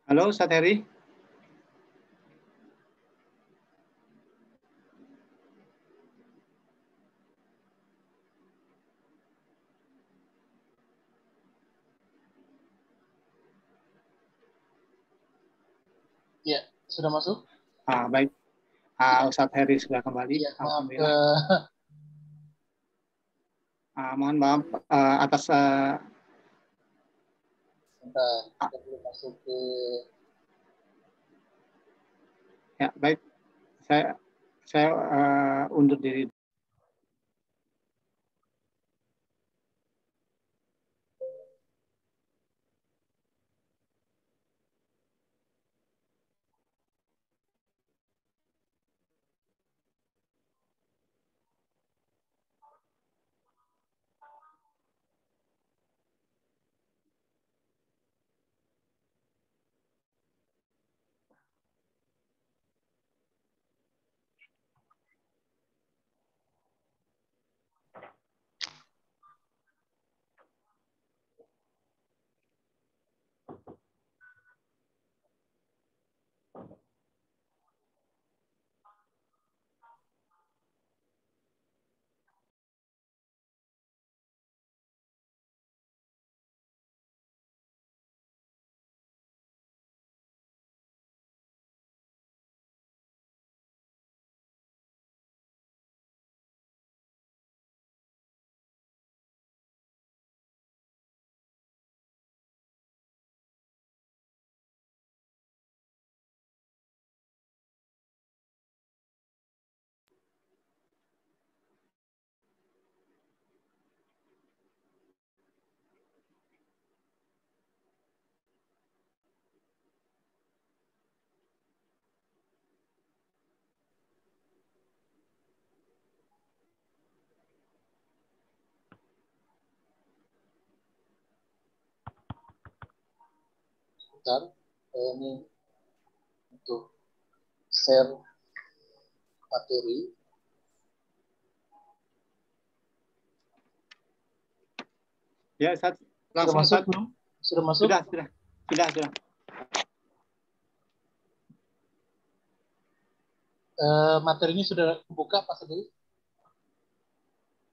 Halo, Ustaz Heri. Ya, sudah masuk? Baik. Ustaz Heri sudah kembali. Iya, maaf. Alhamdulillah. Mohon maaf atas Kita belum masuk ke... ya, baik. Saya undur diri. Bentar, ini untuk share materi. Ya, Ustaz. Sudah Langsung, masuk Ustaz. belum? Sudah masuk? Sudah. Materinya sudah dibuka Pak Sedih?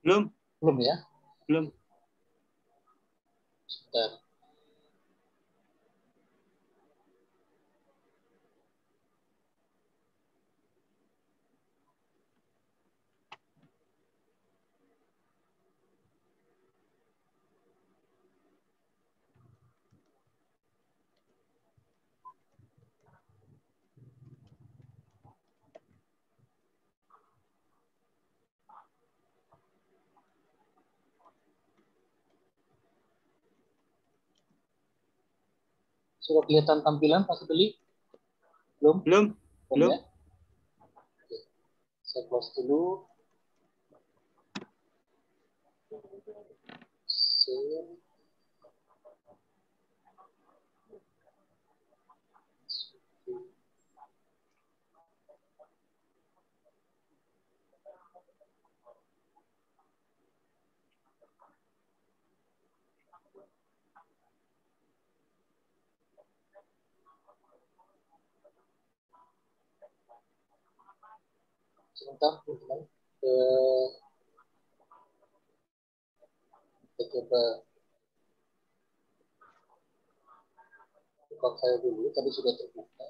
Belum. Belum ya? Belum. Sebentar. Sudah kelihatan tampilan Pak Sedih? Belum ya? Oke. Saya close dulu. Share. Sebentar, teman-teman. Kita coba buka file dulu. Tadi sudah terbuka.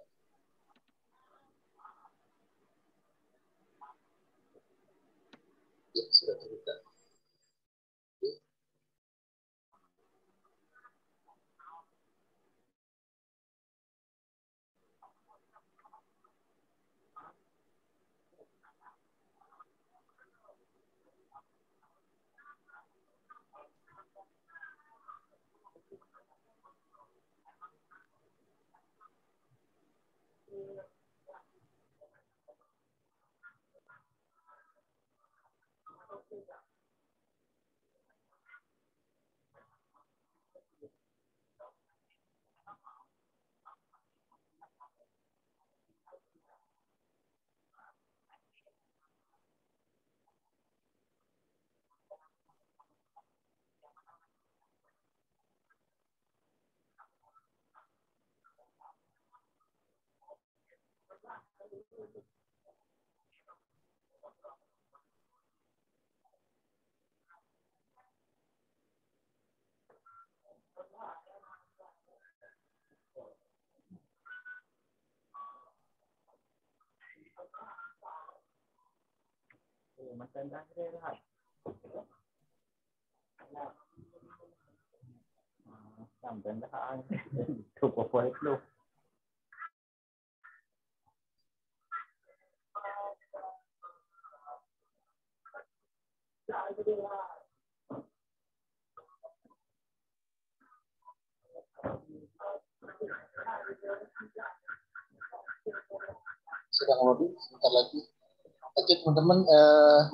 Ya, sudah terbuka. Sudah ngobrol sebentar lagi. Oke teman-teman,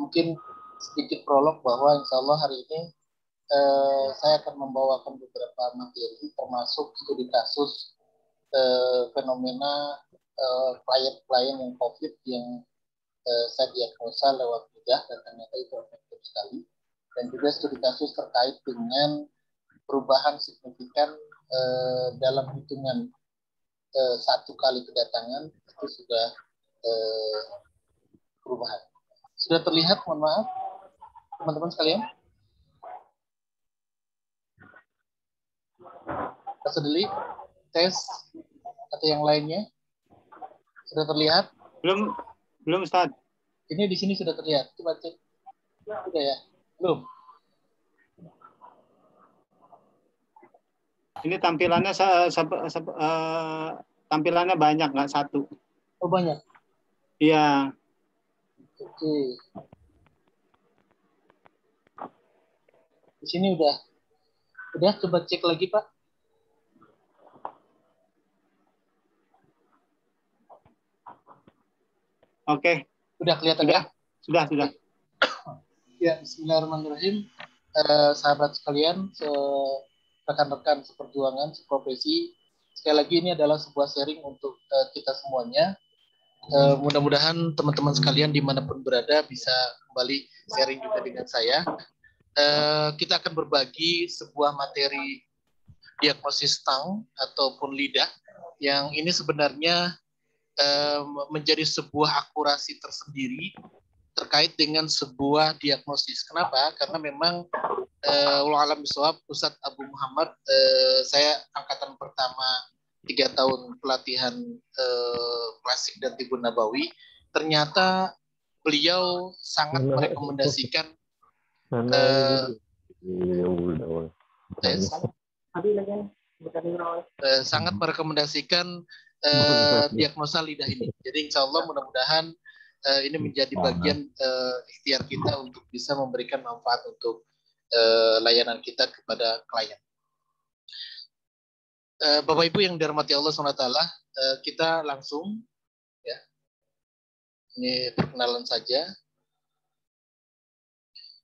mungkin sedikit prolog bahwa insya Allah hari ini saya akan membawakan beberapa materi termasuk studi kasus fenomena klien-klien yang COVID yang saya diagnosa lewat lidah dan ternyata itu efektif sekali, dan juga studi kasus terkait dengan perubahan signifikan dalam hitungan 1 kali kedatangan itu sudah perubahan. Sudah terlihat, mohon maaf teman-teman sekalian. Tersedeli, tes atau yang lainnya sudah terlihat? Belum Ustaz. Ini di sini sudah terlihat. Coba cek. Sudah ya? Belum. Ini tampilannya tampilannya banyak, nggak satu. Oh banyak. Iya. Oke. Di sini udah. Coba cek lagi Pak. Oke. Udah kelihatan ya? Sudah. Ya, bismillahirrahmanirrahim. Sahabat sekalian, rekan-rekan seperjuangan, seprofesi. Sekali lagi ini adalah sebuah sharing untuk kita semuanya. Mudah-mudahan teman-teman sekalian dimanapun berada bisa kembali sharing juga dengan saya. Kita akan berbagi sebuah materi diagnosis tang ataupun lidah yang ini sebenarnya menjadi sebuah akurasi tersendiri terkait dengan sebuah diagnosis. Kenapa? Karena memang wallahualam bishawab, Ustadz Abu Muhammad, saya angkatan pertama 3 tahun pelatihan klasik dan Tibun Nabawi, ternyata beliau sangat merekomendasikan sangat merekomendasikan diagnosa lidah ini. Jadi insya Allah mudah-mudahan ini menjadi bagian ikhtiar kita untuk bisa memberikan manfaat untuk layanan kita kepada klien. Bapak Ibu yang dirahmati Allah SWT, kita langsung ya. Ini perkenalan saja.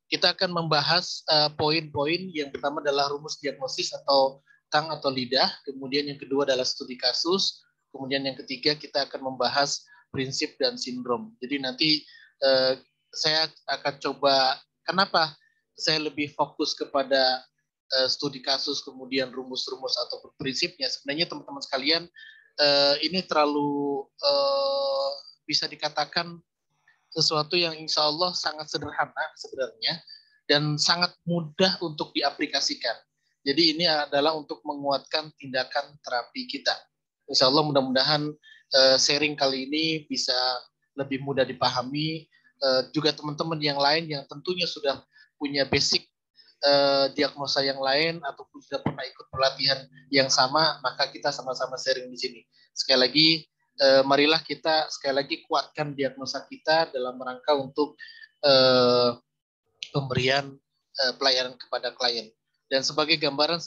Kita akan membahas poin-poin. Yang pertama adalah rumus diagnosis atau tang atau lidah, kemudian yang kedua adalah studi kasus, kemudian yang ketiga kita akan membahas prinsip dan sindrom. Jadi nanti saya akan coba, kenapa saya lebih fokus kepada studi kasus, kemudian rumus-rumus atau prinsipnya. Sebenarnya teman-teman sekalian, ini terlalu bisa dikatakan sesuatu yang insya Allah sangat sederhana sebenarnya dan sangat mudah untuk diaplikasikan. Jadi ini adalah untuk menguatkan tindakan terapi kita. Insya Allah mudah-mudahan sharing kali ini bisa lebih mudah dipahami. Juga teman-teman yang lain yang tentunya sudah punya basic diagnosa yang lain ataupun sudah pernah ikut pelatihan yang sama, maka kita sama-sama sharing di sini. Sekali lagi, marilah kita sekali lagi kuatkan diagnosa kita dalam rangka untuk pemberian pelayanan kepada klien. Dan sebagai gambaran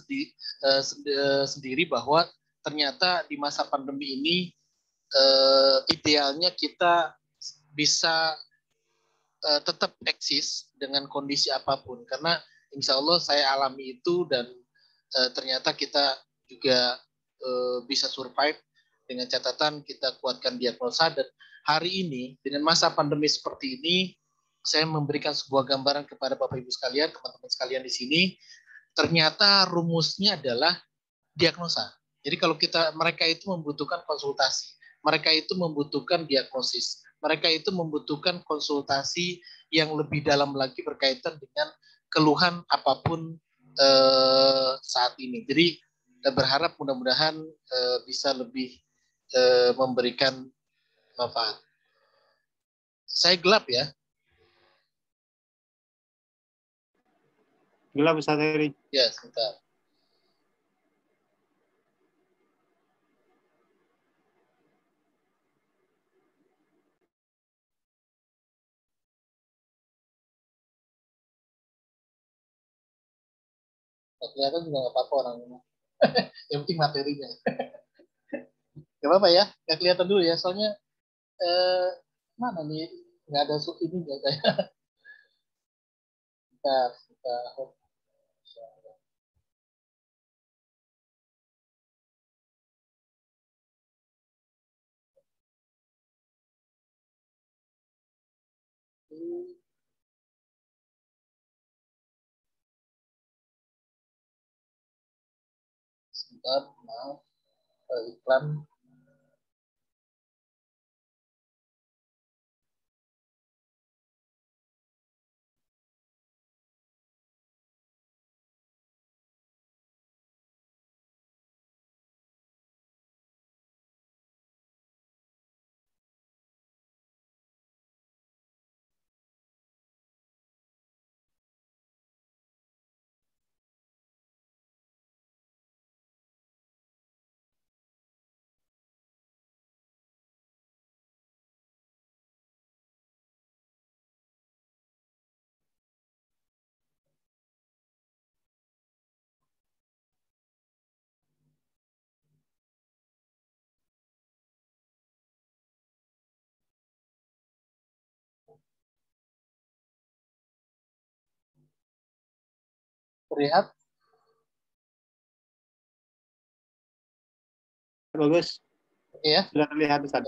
sendiri bahwa ternyata di masa pandemi ini idealnya kita bisa tetap eksis dengan kondisi apapun, karena insya Allah saya alami itu dan ternyata kita juga bisa survive dengan catatan kita kuatkan diagnosa. Dan hari ini dengan masa pandemi seperti ini, saya memberikan sebuah gambaran kepada Bapak Ibu sekalian, teman-teman sekalian di sini. Ternyata rumusnya adalah diagnosa. Jadi kalau mereka itu membutuhkan konsultasi, mereka itu membutuhkan diagnosis, mereka itu membutuhkan konsultasi yang lebih dalam lagi berkaitan dengan keluhan apapun saat ini. Jadi berharap mudah-mudahan bisa lebih memberikan manfaat. Saya gelap ya. Gelap Ustaz Heri. Ya, sebentar. Kelihatan juga nggak apa-apa orangnya. Yang penting materinya. Gak apa-apa ya, nggak kelihatan dulu ya. Soalnya mana nih, nggak ada sub ini nggak kayak. Kita sebentar, maaf, iklan. Terlihat? Bagus. Oke ya. Sudah terlihat Ustaz.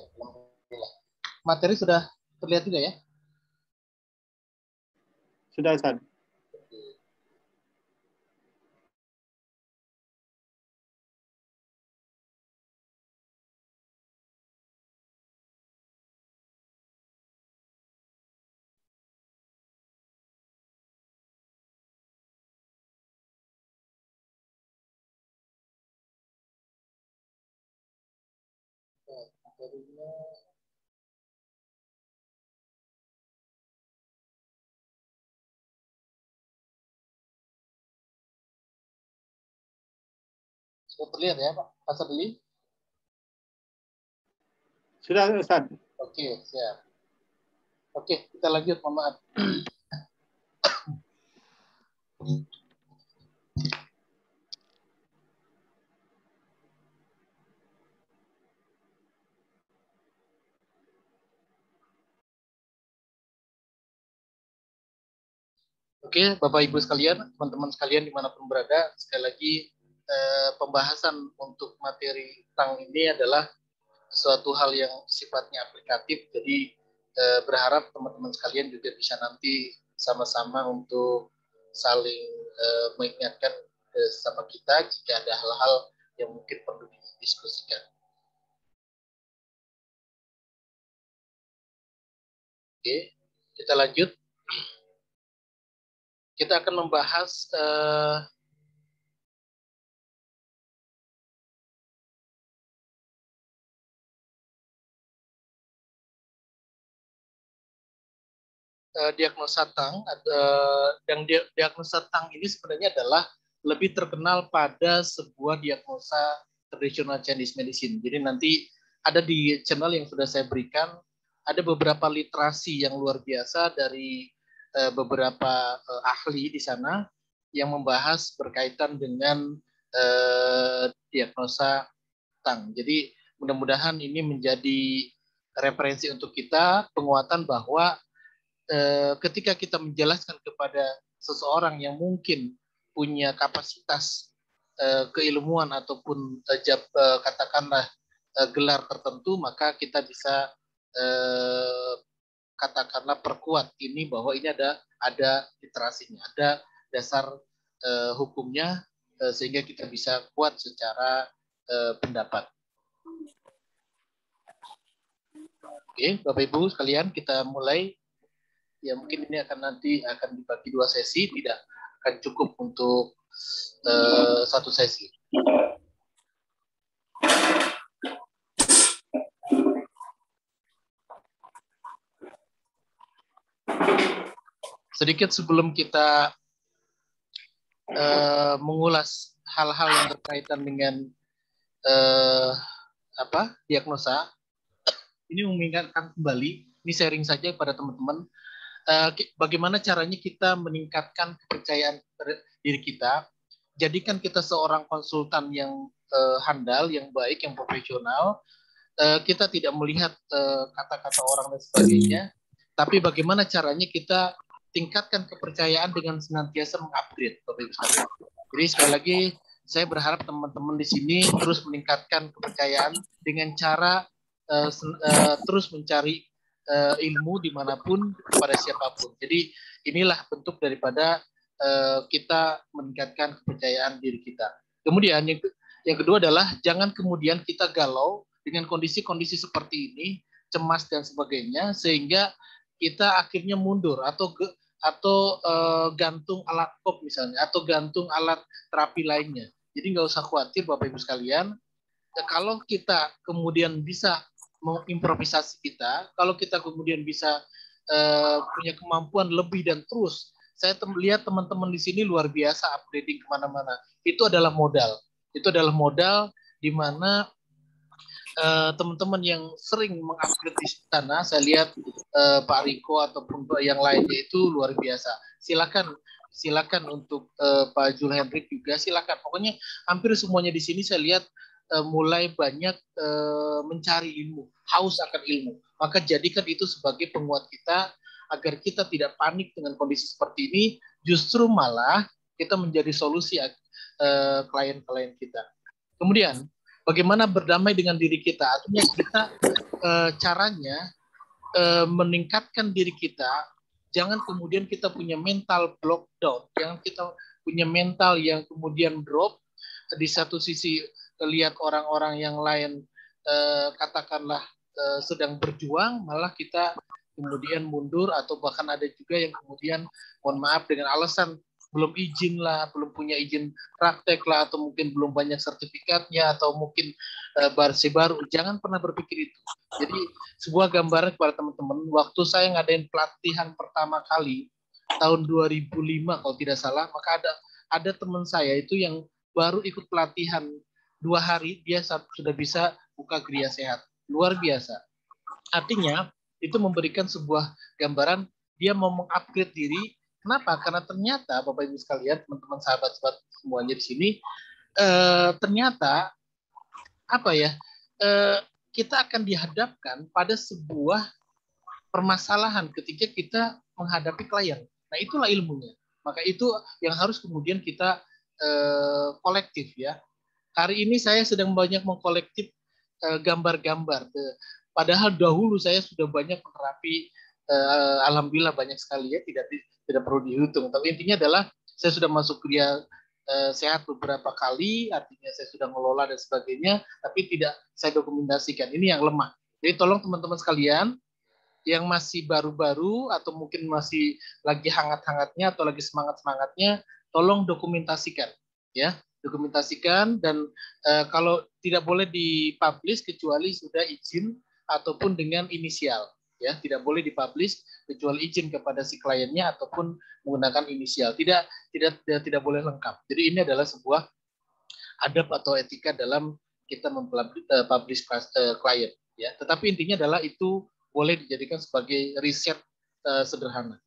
Materi sudah terlihat juga ya? Sudah Ustaz. Materinya sudah terlihat ya Pak? Pasal beli? Sudah Ustaz. Oke, siap. Oke, kita lanjut, mohon maaf. Oke, Bapak Ibu sekalian, teman-teman sekalian dimanapun berada, sekali lagi pembahasan untuk materi tentang ini adalah suatu hal yang sifatnya aplikatif. Jadi berharap teman-teman sekalian juga bisa nanti sama-sama untuk saling mengingatkan sama kita jika ada hal-hal yang mungkin perlu didiskusikan. Oke, kita lanjut. Kita akan membahas diagnosa tang. Yang diagnosa tang ini sebenarnya adalah lebih terkenal pada sebuah diagnosa tradisional Chinese medicine. Jadi nanti ada di channel yang sudah saya berikan, ada beberapa literasi yang luar biasa dari beberapa ahli di sana yang membahas berkaitan dengan diagnosa tang. Jadi mudah-mudahan ini menjadi referensi untuk kita, penguatan bahwa ketika kita menjelaskan kepada seseorang yang mungkin punya kapasitas keilmuan ataupun katakanlah gelar tertentu, maka kita bisa katakanlah perkuat ini bahwa ini ada literasinya, ada dasar hukumnya sehingga kita bisa kuat secara pendapat. Oke, Bapak Ibu sekalian, kita mulai. Ya mungkin ini nanti akan dibagi 2 sesi, tidak akan cukup untuk 1 sesi. Sedikit sebelum kita mengulas hal-hal yang berkaitan dengan diagnosa, ini mengingatkan kembali, ini sharing saja pada teman-teman, bagaimana caranya kita meningkatkan kepercayaan diri kita. Jadikan kita seorang konsultan yang handal, yang baik, yang profesional. Kita tidak melihat kata-kata orang dan sebagainya, tapi bagaimana caranya kita tingkatkan kepercayaan dengan senantiasa mengupgrade, Bapak Ibu sekalian. Jadi sekali lagi, saya berharap teman-teman di sini terus meningkatkan kepercayaan dengan cara terus mencari ilmu dimanapun kepada siapapun. Jadi inilah bentuk daripada kita meningkatkan kepercayaan diri kita. Kemudian yang kedua adalah jangan kemudian kita galau dengan kondisi-kondisi seperti ini, cemas dan sebagainya, sehingga kita akhirnya mundur atau gantung alat kop misalnya, atau gantung alat terapi lainnya. Jadi nggak usah khawatir Bapak Ibu sekalian, kalau kita kemudian bisa mengimprovisasi kita, kalau kita kemudian bisa punya kemampuan lebih dan terus, saya lihat teman-teman di sini luar biasa upgrading kemana-mana. Itu adalah modal. Itu adalah modal di mana teman-teman yang sering mengupgrade di sana, saya lihat Pak Riko ataupun yang lainnya itu luar biasa. Silakan untuk Pak Jul Hendrik juga, silakan. Pokoknya hampir semuanya di sini saya lihat mulai banyak mencari ilmu, haus akan ilmu. Maka jadikan itu sebagai penguat kita agar kita tidak panik dengan kondisi seperti ini, justru malah kita menjadi solusi klien-klien kita. Kemudian, bagaimana berdamai dengan diri kita? Artinya kita caranya meningkatkan diri kita. Jangan kemudian kita punya mental block down. Jangan kita punya mental yang kemudian drop. Di satu sisi lihat orang-orang yang lain katakanlah sedang berjuang, malah kita kemudian mundur, atau bahkan ada juga yang kemudian mohon maaf dengan alasan belum izin lah, belum punya izin praktek lah, atau mungkin belum banyak sertifikatnya, atau mungkin baru. Jangan pernah berpikir itu. Jadi sebuah gambaran kepada teman-teman, waktu saya ngadain pelatihan pertama kali tahun 2005 kalau tidak salah, maka ada teman saya itu yang baru ikut pelatihan 2 hari, dia sudah bisa buka geria sehat. Luar biasa. Artinya itu memberikan sebuah gambaran dia mau mengupgrade diri. Kenapa? Karena ternyata Bapak Ibu sekalian, teman-teman sahabat-sahabat semuanya di sini, ternyata kita akan dihadapkan pada sebuah permasalahan ketika kita menghadapi klien. Nah, itulah ilmunya. Maka itu yang harus kemudian kita kolektif ya. Hari ini saya sedang banyak mengkolektif gambar-gambar. Padahal dahulu saya sudah banyak menerapi, alhamdulillah banyak sekali ya, tidak perlu dihitung. Tapi intinya adalah saya sudah masuk geria sehat beberapa kali, artinya saya sudah mengelola dan sebagainya, tapi tidak saya dokumentasikan. Ini yang lemah. Jadi tolong teman-teman sekalian yang masih baru-baru atau mungkin masih lagi hangat-hangatnya atau lagi semangat-semangatnya, tolong dokumentasikan ya. Dokumentasikan, dan kalau tidak boleh dipublish kecuali sudah izin ataupun dengan inisial ya, tidak boleh dipublish kecuali izin kepada si kliennya ataupun menggunakan inisial, tidak boleh lengkap. Jadi ini adalah sebuah adab atau etika dalam kita mempublish klien ya. Tetapi intinya adalah itu boleh dijadikan sebagai riset sederhana.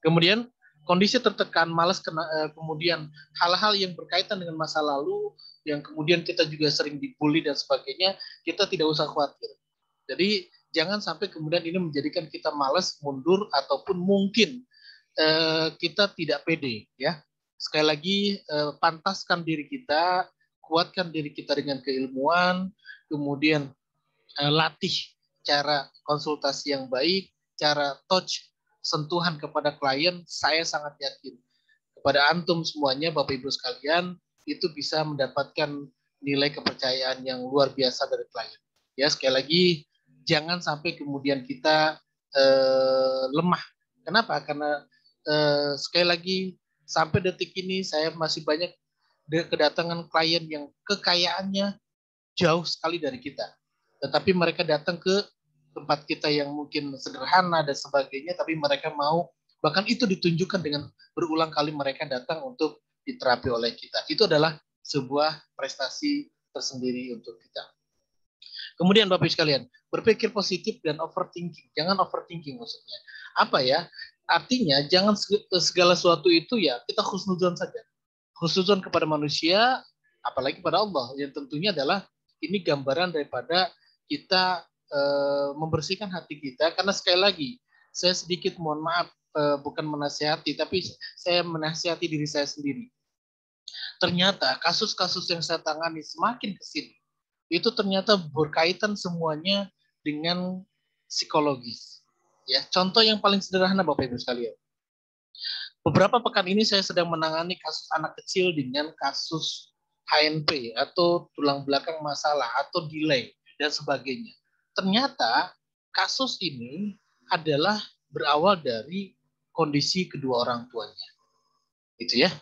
Kemudian kondisi tertekan, malas, kemudian hal-hal yang berkaitan dengan masa lalu, yang kemudian kita juga sering dibully dan sebagainya, kita tidak usah khawatir. Jadi jangan sampai kemudian ini menjadikan kita malas, mundur, ataupun mungkin kita tidak pede. Ya, sekali lagi pantaskan diri kita, kuatkan diri kita dengan keilmuan, kemudian latih cara konsultasi yang baik, cara touch, sentuhan kepada klien. Saya sangat yakin kepada antum semuanya, Bapak Ibu sekalian, itu bisa mendapatkan nilai kepercayaan yang luar biasa dari klien. Ya, sekali lagi jangan sampai kemudian kita lemah. Kenapa? Karena sekali lagi sampai detik ini saya masih banyak kedatangan klien yang kekayaannya jauh sekali dari kita. Tetapi mereka datang ke tempat kita yang mungkin sederhana dan sebagainya, tapi mereka mau, bahkan itu ditunjukkan dengan berulang kali mereka datang untuk diterapi oleh kita. Itu adalah sebuah prestasi tersendiri untuk kita. Kemudian Bapak Ibu sekalian, berpikir positif dan overthinking. Jangan overthinking maksudnya. Apa ya? Artinya jangan segala sesuatu itu ya kita husnuzon saja. Husnuzon kepada manusia, apalagi pada Allah. Yang tentunya adalah ini gambaran daripada kita membersihkan hati kita. Karena sekali lagi, saya sedikit mohon maaf, bukan menasihati, tapi saya menasihati diri saya sendiri. Ternyata kasus-kasus yang saya tangani semakin ke sini, itu ternyata berkaitan semuanya dengan psikologis. Ya, contoh yang paling sederhana Bapak Ibu sekalian. Beberapa pekan ini saya sedang menangani kasus anak kecil dengan kasus HNP atau tulang belakang masalah atau delay dan sebagainya. Ternyata kasus ini adalah berawal dari kondisi kedua orang tuanya. Itu ya.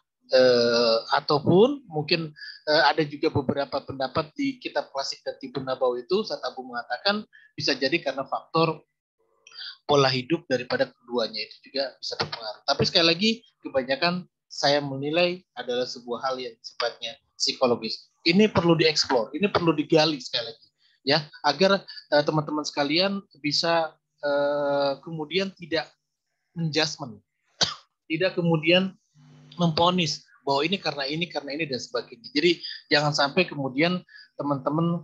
Ataupun mungkin ada juga beberapa pendapat di kitab klasik dan Tibbun Nabawi itu saat Abu mengatakan bisa jadi karena faktor pola hidup daripada keduanya itu juga bisa berpengaruh. Tapi sekali lagi kebanyakan saya menilai adalah sebuah hal yang sifatnya psikologis. Ini perlu dieksplor, ini perlu digali sekali lagi ya agar teman-teman sekalian bisa kemudian tidak menjudgment, tidak kemudian memponis bahwa ini karena ini dan sebagainya. Jadi jangan sampai kemudian teman-teman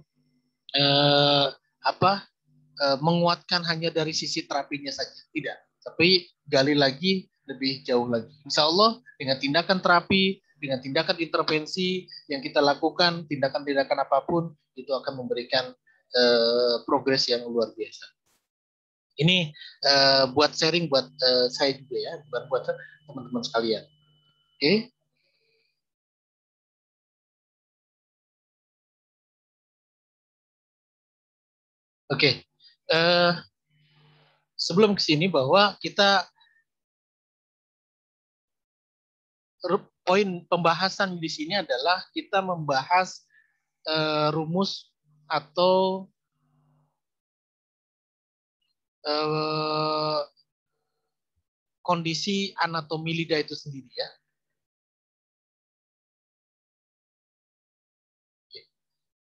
menguatkan hanya dari sisi terapinya saja, tidak. Tapi gali lagi lebih jauh lagi. Insya Allah dengan tindakan terapi, dengan tindakan intervensi yang kita lakukan, tindakan-tindakan apapun itu akan memberikan progres yang luar biasa. Ini buat sharing buat saya juga ya, bukan buat teman-teman sekalian. Oke. Oke. Sebelum ke sini bahwa kita poin pembahasan di sini adalah kita membahas rumus atau kondisi anatomi lidah itu sendiri ya.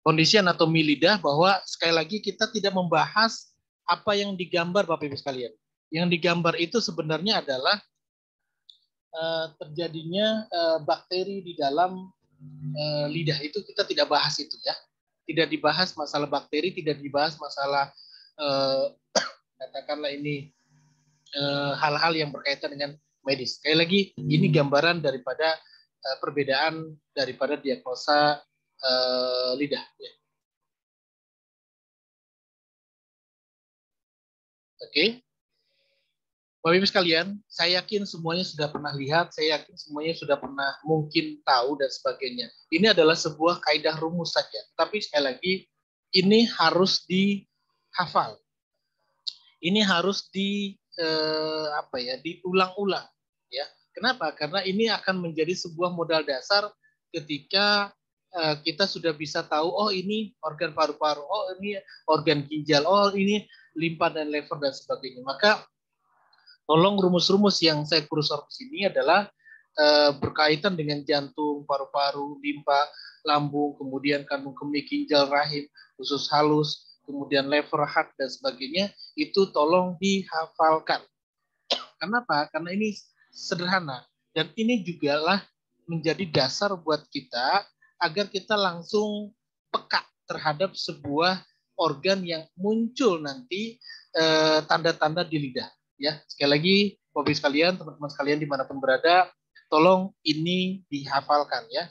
Kondisi anatomi lidah bahwa sekali lagi kita tidak membahas apa yang digambar Bapak Ibu sekalian. Yang digambar itu sebenarnya adalah terjadinya bakteri di dalam lidah itu kita tidak bahas itu ya. Tidak dibahas masalah bakteri, tidak dibahas masalah katakanlah ini hal-hal yang berkaitan dengan medis. Sekali lagi ini gambaran daripada perbedaan daripada diagnosa lidah. Ya. Oke, Bapak Ibu sekalian, saya yakin semuanya sudah pernah lihat, saya yakin semuanya sudah pernah mungkin tahu dan sebagainya. Ini adalah sebuah kaidah rumus saja, tapi sekali lagi ini harus dihafal. Ini harus diulang-ulang ya. Kenapa? Karena ini akan menjadi sebuah modal dasar ketika kita sudah bisa tahu oh ini organ paru-paru, oh ini organ ginjal, oh ini limpa dan lever dan sebagainya. Maka tolong rumus-rumus yang saya kursor di sini adalah berkaitan dengan jantung, paru-paru, limpa, lambung, kemudian kandung kemih, ginjal, rahim, usus halus, kemudian lever, heart dan sebagainya, itu tolong dihafalkan. Kenapa? Karena ini sederhana dan ini juga lah menjadi dasar buat kita agar kita langsung peka terhadap sebuah organ yang muncul nanti tanda-tanda di lidah. Ya, sekali lagi, Bapak sekalian, teman-teman sekalian dimanapun berada, tolong ini dihafalkan ya.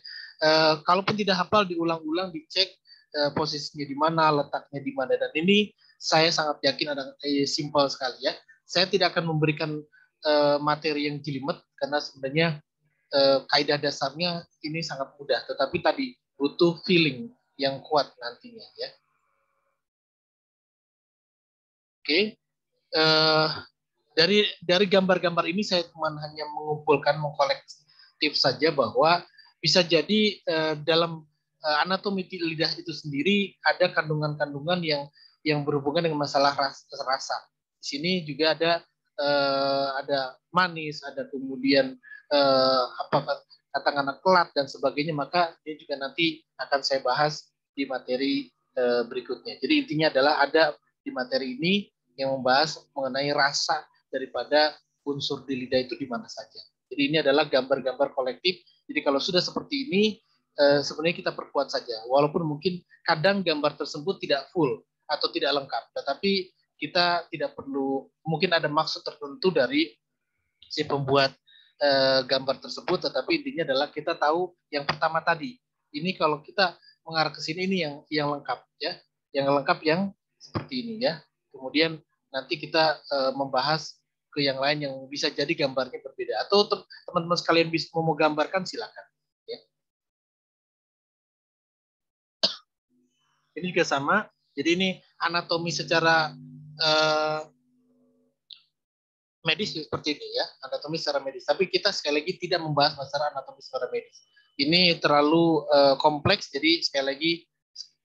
Kalaupun tidak hafal, diulang-ulang, dicek posisinya di mana, letaknya di mana, dan ini saya sangat yakin ada simpel sekali ya. Saya tidak akan memberikan materi yang jelimet karena sebenarnya kaidah dasarnya ini sangat mudah, tetapi tadi butuh feeling yang kuat nantinya ya. Oke. Dari gambar-gambar ini saya cuma hanya mengumpulkan, mengkolektif saja bahwa bisa jadi dalam anatomi lidah itu sendiri ada kandungan-kandungan yang berhubungan dengan masalah rasa. Di sini juga ada manis, ada kemudian katakanlah telat dan sebagainya, maka ini juga nanti akan saya bahas di materi berikutnya. Jadi intinya adalah ada di materi ini yang membahas mengenai rasa daripada unsur di lidah itu di mana saja. Jadi ini adalah gambar-gambar kolektif. Jadi kalau sudah seperti ini, sebenarnya kita perkuat saja. Walaupun mungkin kadang gambar tersebut tidak full atau tidak lengkap, tetapi kita tidak perlu, mungkin ada maksud tertentu dari si pembuat gambar tersebut, tetapi intinya adalah kita tahu yang pertama tadi. Ini kalau kita mengarah ke sini ini yang lengkap ya, yang lengkap yang seperti ini ya. Kemudian nanti kita membahas ke yang lain yang bisa jadi gambarnya berbeda. Atau teman-teman sekalian bisa mau gambarkan silakan. Ya. Ini juga sama. Jadi ini anatomi secara medis seperti ini ya, anatomi secara medis. Tapi kita sekali lagi tidak membahas masalah anatomi secara medis. Ini terlalu kompleks, jadi sekali lagi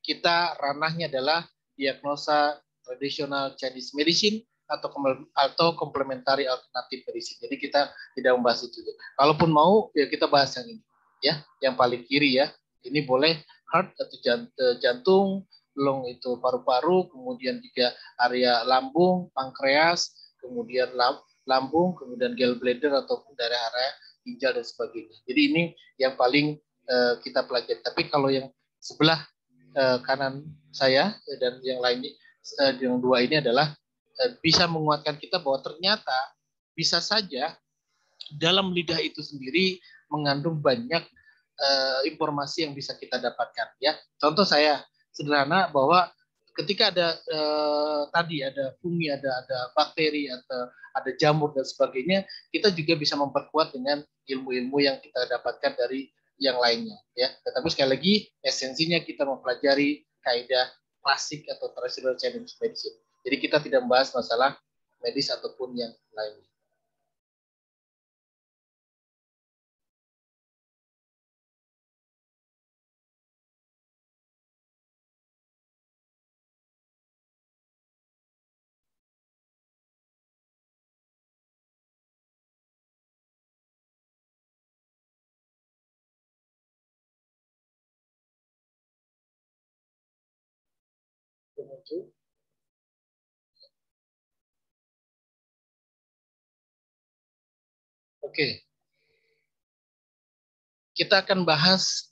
kita ranahnya adalah diagnosa tradisional Chinese medicine atau complementary alternative medicine. Jadi kita tidak membahas itu. Kalaupun mau ya kita bahas yang ini ya, yang paling kiri ya. Ini boleh heart atau jantung, lung itu paru-paru, kemudian juga area lambung, pankreas, kemudian lambung, kemudian gallbladder ataupun dari area ginjal dan sebagainya. Jadi ini yang paling kita pelajari. Tapi kalau yang sebelah kanan saya dan yang lainnya, yang dua ini adalah bisa menguatkan kita bahwa ternyata bisa saja dalam lidah itu sendiri mengandung banyak informasi yang bisa kita dapatkan. Ya, contoh saya sederhana bahwa ketika ada tadi ada fungi, ada bakteri, atau ada jamur dan sebagainya, kita juga bisa memperkuat dengan ilmu-ilmu yang kita dapatkan dari yang lainnya. Ya, tetapi sekali lagi esensinya kita mempelajari kaidah klasik atau traditional Chinese medicine. Jadi kita tidak membahas masalah medis ataupun yang lainnya. Oke, kita akan bahas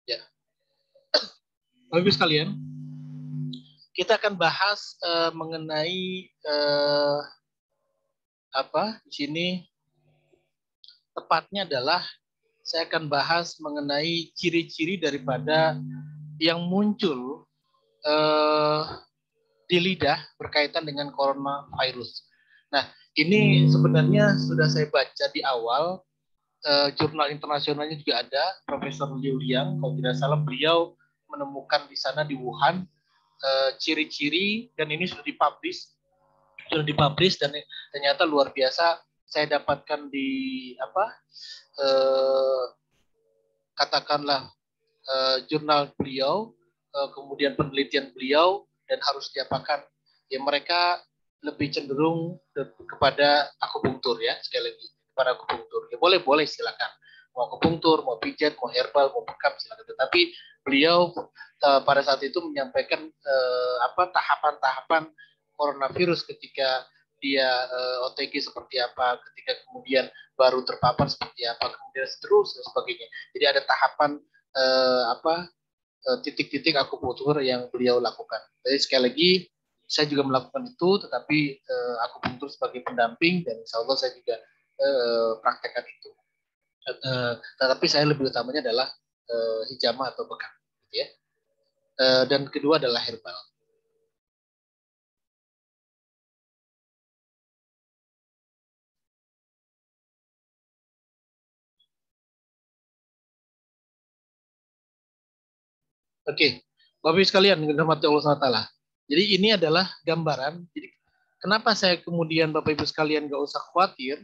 ya, bagus sekalian. Kita akan bahas mengenai di sini tepatnya adalah saya akan bahas mengenai ciri-ciri daripada yang muncul di lidah berkaitan dengan coronavirus. Nah, ini sebenarnya sudah saya baca di awal, jurnal internasionalnya juga ada, Profesor Liu Liang, kalau tidak salah beliau menemukan di sana di Wuhan ciri-ciri, dan ini sudah dipublish dan ternyata luar biasa. Saya dapatkan di katakanlah jurnal beliau, kemudian penelitian beliau, dan harus diapakan ya, mereka lebih cenderung kepada akupunktur ya, sekali lagi kepada akupunktur. Ya boleh silakan, mau akupunktur, mau pijat, mau herbal, mau bekam silakan. Tetapi beliau pada saat itu menyampaikan tahapan-tahapan coronavirus ketika dia OTG seperti apa, ketika kemudian baru terpapar seperti apa, kemudian seterusnya sebagainya. Jadi ada tahapan titik-titik akupunktur yang beliau lakukan. Jadi sekali lagi saya juga melakukan itu, tetapi akupunktur sebagai pendamping, dan insya Allah saya juga praktekkan itu. Tetapi saya lebih utamanya adalah hijamah atau bekam, gitu ya. dan kedua adalah herbal. Oke, Bapak Ibu sekalian, dirahmati Allah SWT. Jadi ini adalah gambaran. Jadi kenapa saya kemudian Bapak Ibu sekalian nggak usah khawatir,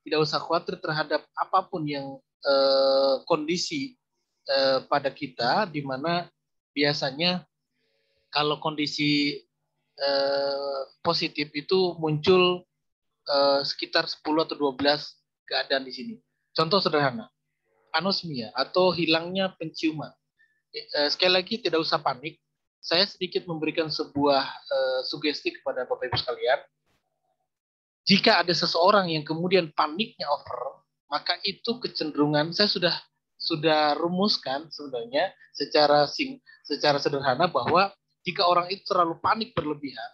tidak usah khawatir terhadap apapun yang kondisi pada kita, di mana biasanya kalau kondisi positif itu muncul sekitar 10 atau 12 keadaan di sini. Contoh sederhana, anosmia atau hilangnya penciuman. Sekali lagi tidak usah panik. Saya sedikit memberikan sebuah sugesti kepada Bapak Ibu sekalian. Jika ada seseorang yang kemudian paniknya over, maka itu kecenderungan saya sudah rumuskan sebenarnya secara sederhana bahwa jika orang itu terlalu panik berlebihan,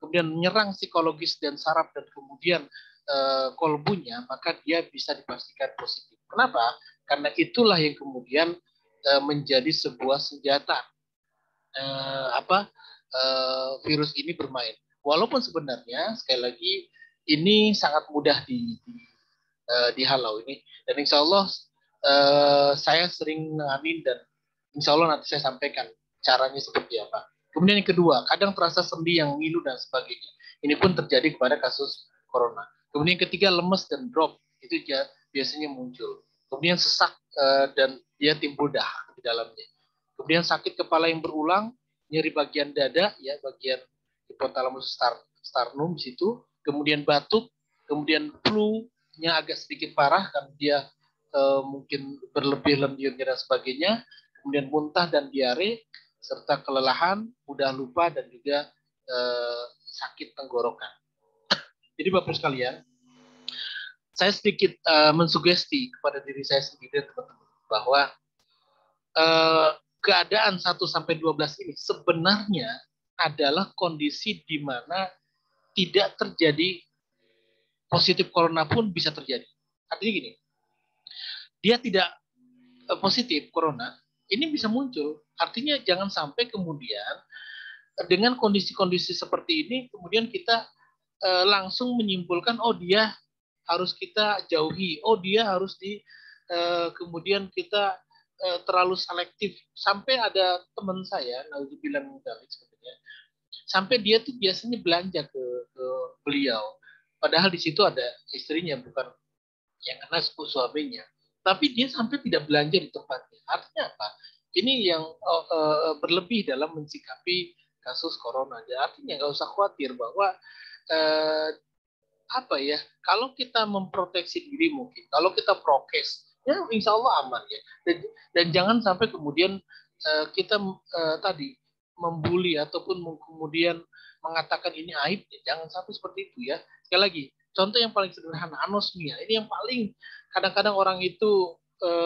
kemudian menyerang psikologis dan saraf dan kemudian kolbunya, maka dia bisa dipastikan positif. Kenapa? Karena itulah yang kemudian menjadi sebuah senjata virus ini bermain. Walaupun sebenarnya sekali lagi ini sangat mudah dihalau ini, dan insya Allah saya sering mengamin dan insya Allah nanti saya sampaikan caranya seperti apa. Kemudian yang kedua, kadang terasa sendi yang ngilu dan sebagainya. Ini pun terjadi kepada kasus corona. Kemudian yang ketiga, lemes dan drop, itu biasanya muncul. Kemudian sesak dan dia timbul dahak di dalamnya. Kemudian sakit kepala yang berulang, nyeri bagian dada, ya bagian hipotalamus sternum di situ. Kemudian batuk, kemudian flu-nya agak sedikit parah karena dia mungkin berlebih lendirnya dan sebagainya. Kemudian muntah dan diare, serta kelelahan, mudah lupa dan juga sakit tenggorokan. Jadi Bapak sekalian, saya sedikit mensugesti kepada diri saya sendiri teman-teman bahwa keadaan 1 sampai 12 ini sebenarnya adalah kondisi di mana tidak terjadi positif corona pun bisa terjadi. Artinya gini, dia tidak positif corona, ini bisa muncul. Artinya jangan sampai kemudian dengan kondisi-kondisi seperti ini kemudian kita langsung menyimpulkan oh dia harus kita jauhi, oh dia harus kemudian kita terlalu selektif. Sampai ada teman saya, naudzubillah min dzalik sebenarnya, sampai dia tuh biasanya belanja ke beliau, padahal di situ ada istrinya, bukan yang kena suaminya, tapi dia sampai tidak belanja di tempatnya. Artinya apa? Ini yang berlebih dalam mensikapi kasus corona. Jadi artinya nggak usah khawatir bahwa kalau kita memproteksi diri mungkin, kalau kita prokes, ya insya Allah aman ya. Dan jangan sampai kemudian kita tadi membuli ataupun kemudian mengatakan ini aib, ya. Jangan sampai seperti itu ya. Sekali lagi, contoh yang paling sederhana, anosmia. Ini yang paling kadang-kadang orang itu,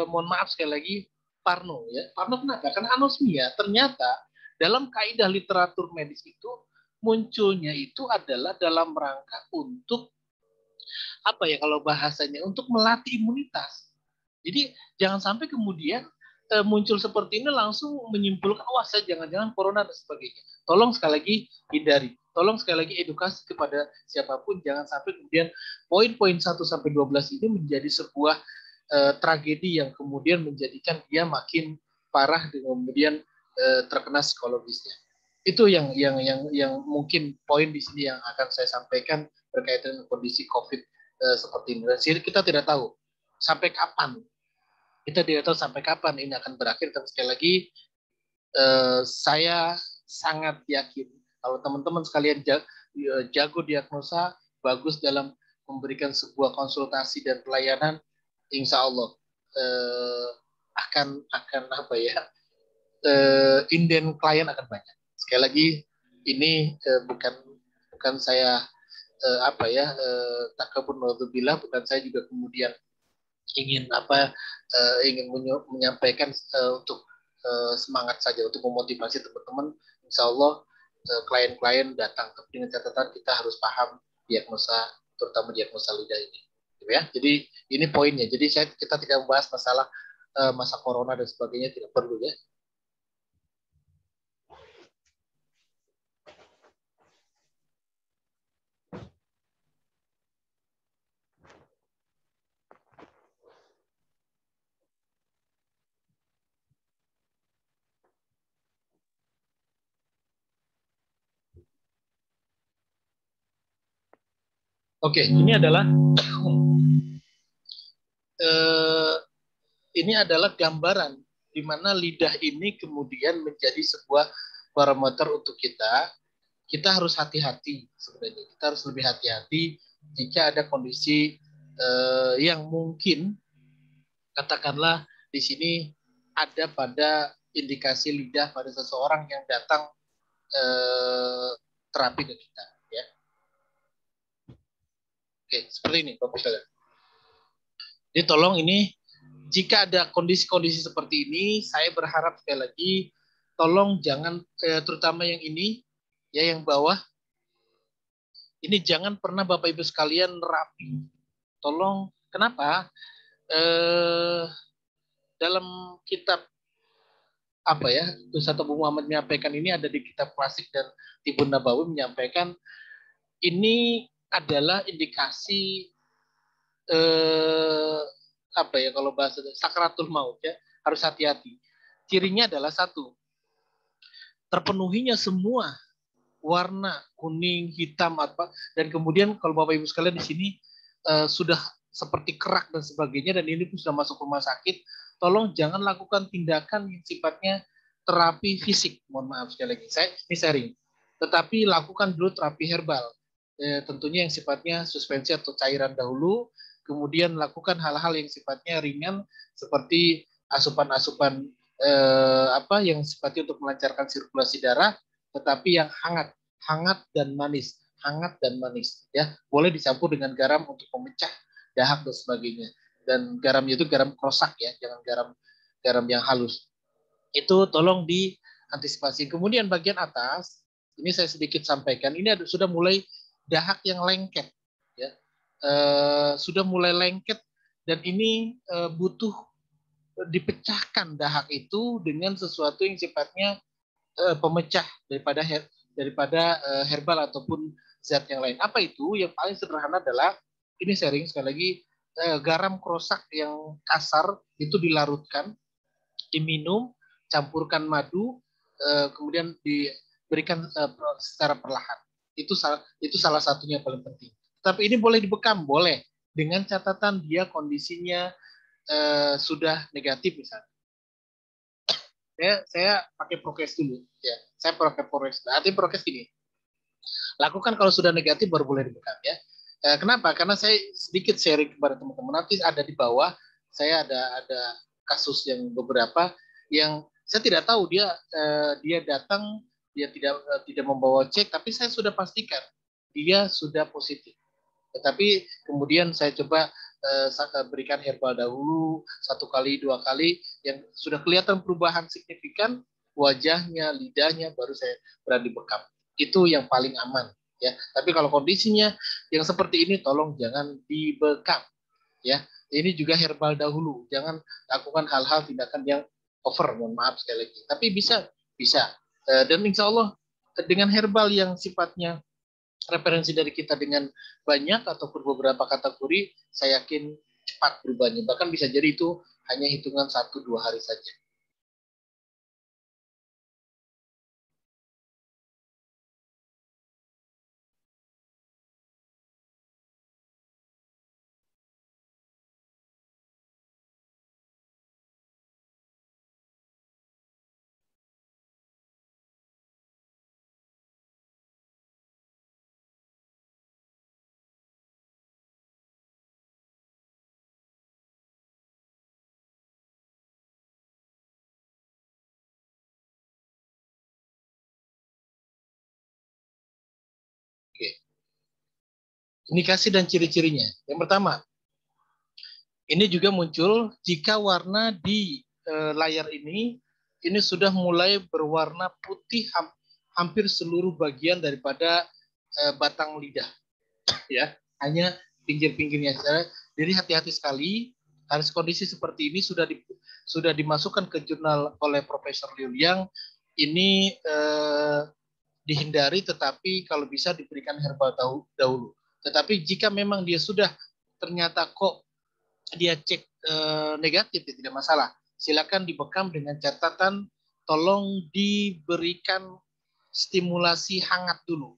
mohon maaf sekali lagi, parno ya. Parno kenapa? Karena anosmia ternyata dalam kaidah literatur medis itu munculnya itu adalah dalam rangka untuk kalau bahasanya untuk melatih imunitas. Jadi jangan sampai kemudian muncul seperti ini langsung menyimpulkan wah saya jangan-jangan corona dan sebagainya. Tolong sekali lagi hindari. Tolong sekali lagi edukasi kepada siapapun, jangan sampai kemudian poin-poin 1 sampai 12 ini menjadi sebuah tragedi yang kemudian menjadikan dia makin parah dan kemudian terkena psikologisnya. Itu yang mungkin poin di sini yang akan saya sampaikan berkaitan dengan kondisi COVID seperti ini. Dan kita tidak tahu sampai kapan. Kita tidak tahu sampai kapan ini akan berakhir. Tapi sekali lagi saya sangat yakin kalau teman-teman sekalian jago diagnosa, bagus dalam memberikan sebuah konsultasi dan pelayanan, insya Allah akan inden klien akan banyak. Sekali lagi ini bukan saya takabur naudzubillah, bukan saya juga kemudian ingin menyampaikan untuk semangat saja, untuk memotivasi teman-teman. Insya Allah klien-klien datang, tapi dengan catatan kita harus paham diagnosa, terutama diagnosa lidah ini, ya. Jadi ini poinnya. Jadi kita tidak membahas masalah masa corona dan sebagainya, tidak perlu ya. Oke, ini adalah eh, ini adalah gambaran di mana lidah ini kemudian menjadi sebuah barometer untuk kita. Kita harus hati-hati sebenarnya. Kita harus lebih hati-hati jika ada kondisi yang mungkin katakanlah di sini ada pada indikasi lidah pada seseorang yang datang terapi ke kita. Ya. Oke, seperti ini Bapak Ibu. Jadi tolong ini jika ada kondisi-kondisi seperti ini, saya berharap sekali lagi tolong jangan terutama yang ini ya yang bawah ini jangan pernah Bapak Ibu sekalian rapi. Tolong kenapa? Dalam kitab apa ya Ustaz Abu Muhammad menyampaikan ini ada di kitab klasik dan Tibun Nabawi menyampaikan ini adalah indikasi apa ya kalau bahasa sakratul maut ya harus hati-hati. Cirinya adalah satu, terpenuhinya semua warna kuning, hitam apa dan kemudian kalau Bapak Ibu sekalian di sini sudah seperti kerak dan sebagainya dan ini pun sudah masuk rumah sakit, tolong jangan lakukan tindakan yang sifatnya terapi fisik. Mohon maaf sekali lagi, saya ini sharing. Tetapi lakukan dulu terapi herbal. Tentunya yang sifatnya suspensi atau cairan dahulu, kemudian lakukan hal-hal yang sifatnya ringan seperti asupan-asupan apa yang sifatnya untuk melancarkan sirkulasi darah, tetapi yang hangat dan manis, hangat dan manis. Ya, boleh dicampur dengan garam untuk memecah dahak dan sebagainya. Dan garamnya itu garam krosak ya, jangan garam yang halus. Itu tolong diantisipasi. Kemudian bagian atas, ini saya sedikit sampaikan, ini sudah mulai dahak yang lengket, ya, sudah mulai lengket dan ini butuh dipecahkan dahak itu dengan sesuatu yang sifatnya pemecah daripada herbal ataupun zat yang lain. Apa itu? Yang paling sederhana adalah ini sharing sekali lagi garam krosak yang kasar itu dilarutkan, diminum, campurkan madu, kemudian diberikan secara perlahan. Itu salah satunya yang paling penting. Tapi ini boleh dibekam, boleh dengan catatan dia kondisinya sudah negatif misalnya. Saya pakai prokes dulu ya, saya pakai prokes. Artinya prokes gini, lakukan kalau sudah negatif baru boleh dibekam ya. Kenapa? Karena saya sedikit sharing kepada teman-teman, nanti ada di bawah saya ada kasus yang beberapa yang saya tidak tahu dia datang dia tidak membawa cek, tapi saya sudah pastikan dia sudah positif. Tetapi kemudian saya coba berikan herbal dahulu 1 kali 2 kali yang sudah kelihatan perubahan signifikan wajahnya, lidahnya, baru saya berani bekam. Itu yang paling aman ya. Tapi kalau kondisinya yang seperti ini tolong jangan dibekam ya. Ini juga herbal dahulu. Jangan lakukan hal-hal tindakan yang over, mohon maaf sekali lagi. Tapi bisa. Dan insya Allah dengan herbal yang sifatnya referensi dari kita dengan banyak ataupun beberapa kategori, saya yakin cepat berubahnya. Bahkan bisa jadi itu hanya hitungan 1-2 hari saja. Oke. Indikasi dan ciri-cirinya. Yang pertama, ini juga muncul jika warna di layar ini sudah mulai berwarna putih hampir seluruh bagian daripada batang lidah. Ya, hanya pinggir-pinggirnya saja. Jadi hati-hati sekali. Harus kondisi seperti ini sudah dimasukkan ke jurnal oleh Profesor Liu Liang. Ini dihindari, tetapi kalau bisa diberikan herbal dahulu. Tetapi jika memang dia sudah ternyata kok dia cek negatif, ya tidak masalah. Silakan dibekam dengan catatan tolong diberikan stimulasi hangat dulu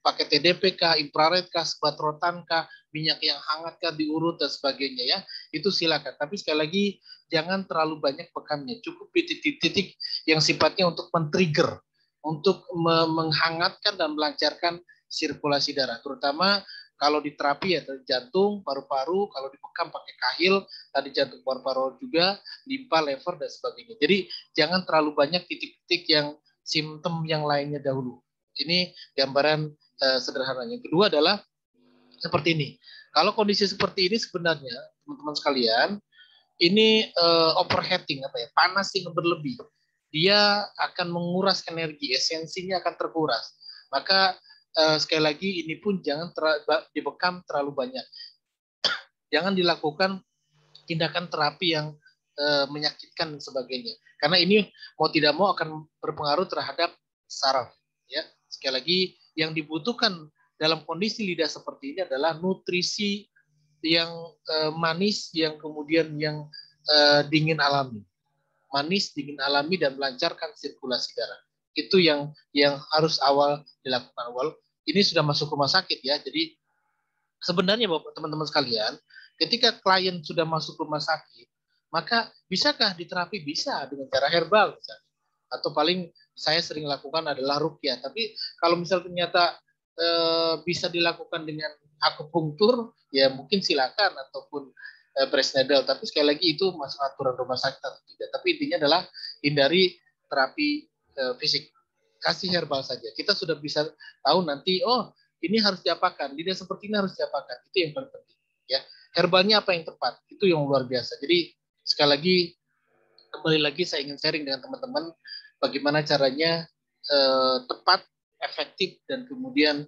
pakai TDP kah, infrared kah, sebat rotan kah, minyak yang hangat kah, diurut dan sebagainya ya, itu silakan. Tapi sekali lagi jangan terlalu banyak pekannya, cukup di titik-titik yang sifatnya untuk men-trigger, untuk menghangatkan dan melancarkan sirkulasi darah, terutama kalau di terapi ya jantung, paru-paru, kalau dibekam pakai kahil, tadi jantung, paru-paru juga, limpa, lever dan sebagainya. Jadi jangan terlalu banyak titik-titik yang simptom yang lainnya dahulu. Ini gambaran sederhananya. Kedua adalah seperti ini. Kalau kondisi seperti ini sebenarnya teman-teman sekalian, ini overheating panas yang berlebih. Dia akan menguras energi, esensinya akan terkuras. Maka sekali lagi ini pun jangan dibekam terlalu banyak. Jangan dilakukan tindakan terapi yang menyakitkan dan sebagainya. Karena ini mau tidak mau akan berpengaruh terhadap saraf. Ya, sekali lagi yang dibutuhkan dalam kondisi lidah seperti ini adalah nutrisi yang manis, yang kemudian yang dingin alami, manis, dingin alami dan melancarkan sirkulasi darah. Itu yang harus awal dilakukan. Awal ini sudah masuk rumah sakit ya. Jadi sebenarnya Bapak teman-teman sekalian, ketika klien sudah masuk rumah sakit, maka bisakah diterapi? Bisa dengan cara herbal misalnya. Atau paling saya sering lakukan adalah ruqyah. Tapi kalau misal ternyata bisa dilakukan dengan akupunktur, ya mungkin silakan, ataupun breast needle. Tapi sekali lagi itu masuk aturan rumah sakit atau tidak. Tapi intinya adalah hindari terapi fisik. Kasih herbal saja. Kita sudah bisa tahu nanti, oh ini harus diapakan, lidah seperti ini harus diapakan. Itu yang paling penting. Ya, herbalnya apa yang tepat, itu yang luar biasa. Jadi sekali lagi, kembali lagi saya ingin sharing dengan teman-teman bagaimana caranya tepat, efektif, dan kemudian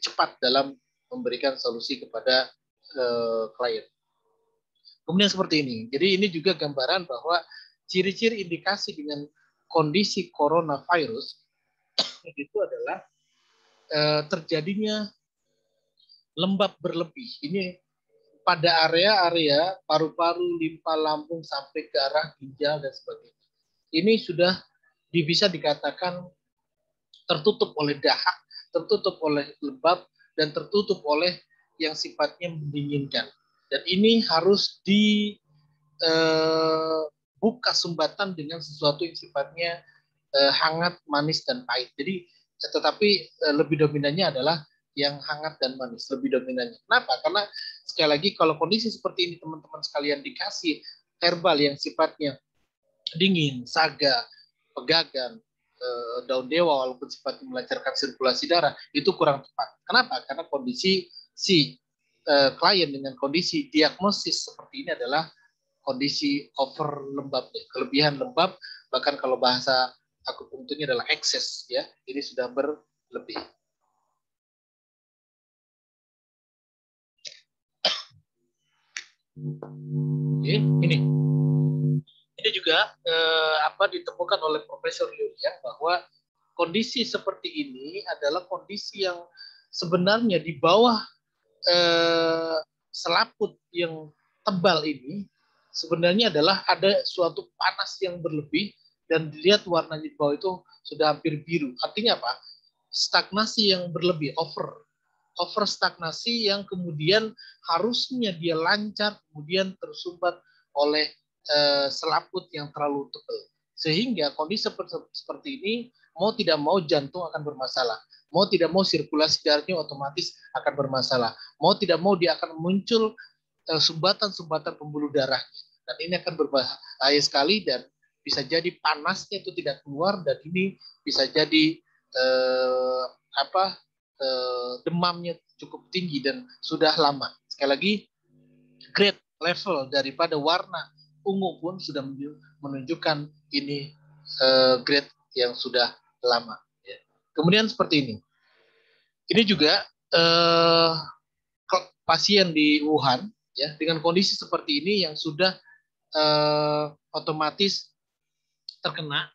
cepat dalam memberikan solusi kepada klien. Kemudian seperti ini. Jadi ini juga gambaran bahwa ciri-ciri indikasi dengan kondisi coronavirus itu adalah terjadinya lembab berlebih. Ini pada area-area paru-paru, limpa, lambung sampai ke arah ginjal dan sebagainya. Ini sudah bisa dikatakan tertutup oleh dahak, tertutup oleh lembab, dan tertutup oleh yang sifatnya mendinginkan. Dan ini harus dibuka sumbatan dengan sesuatu yang sifatnya hangat, manis, dan pahit. Jadi, tetapi lebih dominannya adalah yang hangat dan manis, lebih dominannya. Kenapa? Karena sekali lagi kalau kondisi seperti ini teman-teman sekalian dikasih herbal yang sifatnya dingin, saga, pegagan, daun dewa walaupun sifatnya melancarkan sirkulasi darah, itu kurang tepat. Kenapa? Karena kondisi si klien dengan kondisi diagnosis seperti ini adalah kondisi over lembabnya, kelebihan lembab, bahkan kalau bahasa akupunkturnya adalah ekses ya, ini sudah berlebih. Oke, ini juga ditemukan oleh Profesor Liu Yang bahwa kondisi seperti ini adalah kondisi yang sebenarnya di bawah selaput yang tebal ini sebenarnya adalah ada suatu panas yang berlebih dan dilihat warnanya di bawah itu sudah hampir biru. Artinya apa? Stagnasi yang berlebih, over stagnasi yang kemudian harusnya dia lancar, kemudian tersumbat oleh selaput yang terlalu tebal. Sehingga kondisi seperti ini mau tidak mau jantung akan bermasalah. Mau tidak mau sirkulasi darahnya otomatis akan bermasalah. Mau tidak mau dia akan muncul sumbatan-sumbatan pembuluh darah. Dan ini akan berbahaya sekali dan bisa jadi panasnya itu tidak keluar dan ini bisa jadi demamnya cukup tinggi dan sudah lama. Sekali lagi, grade level daripada warna ungu pun sudah menunjukkan ini grade yang sudah lama. Ya. Kemudian seperti ini. Ini juga pasien di Wuhan ya dengan kondisi seperti ini yang sudah otomatis terkena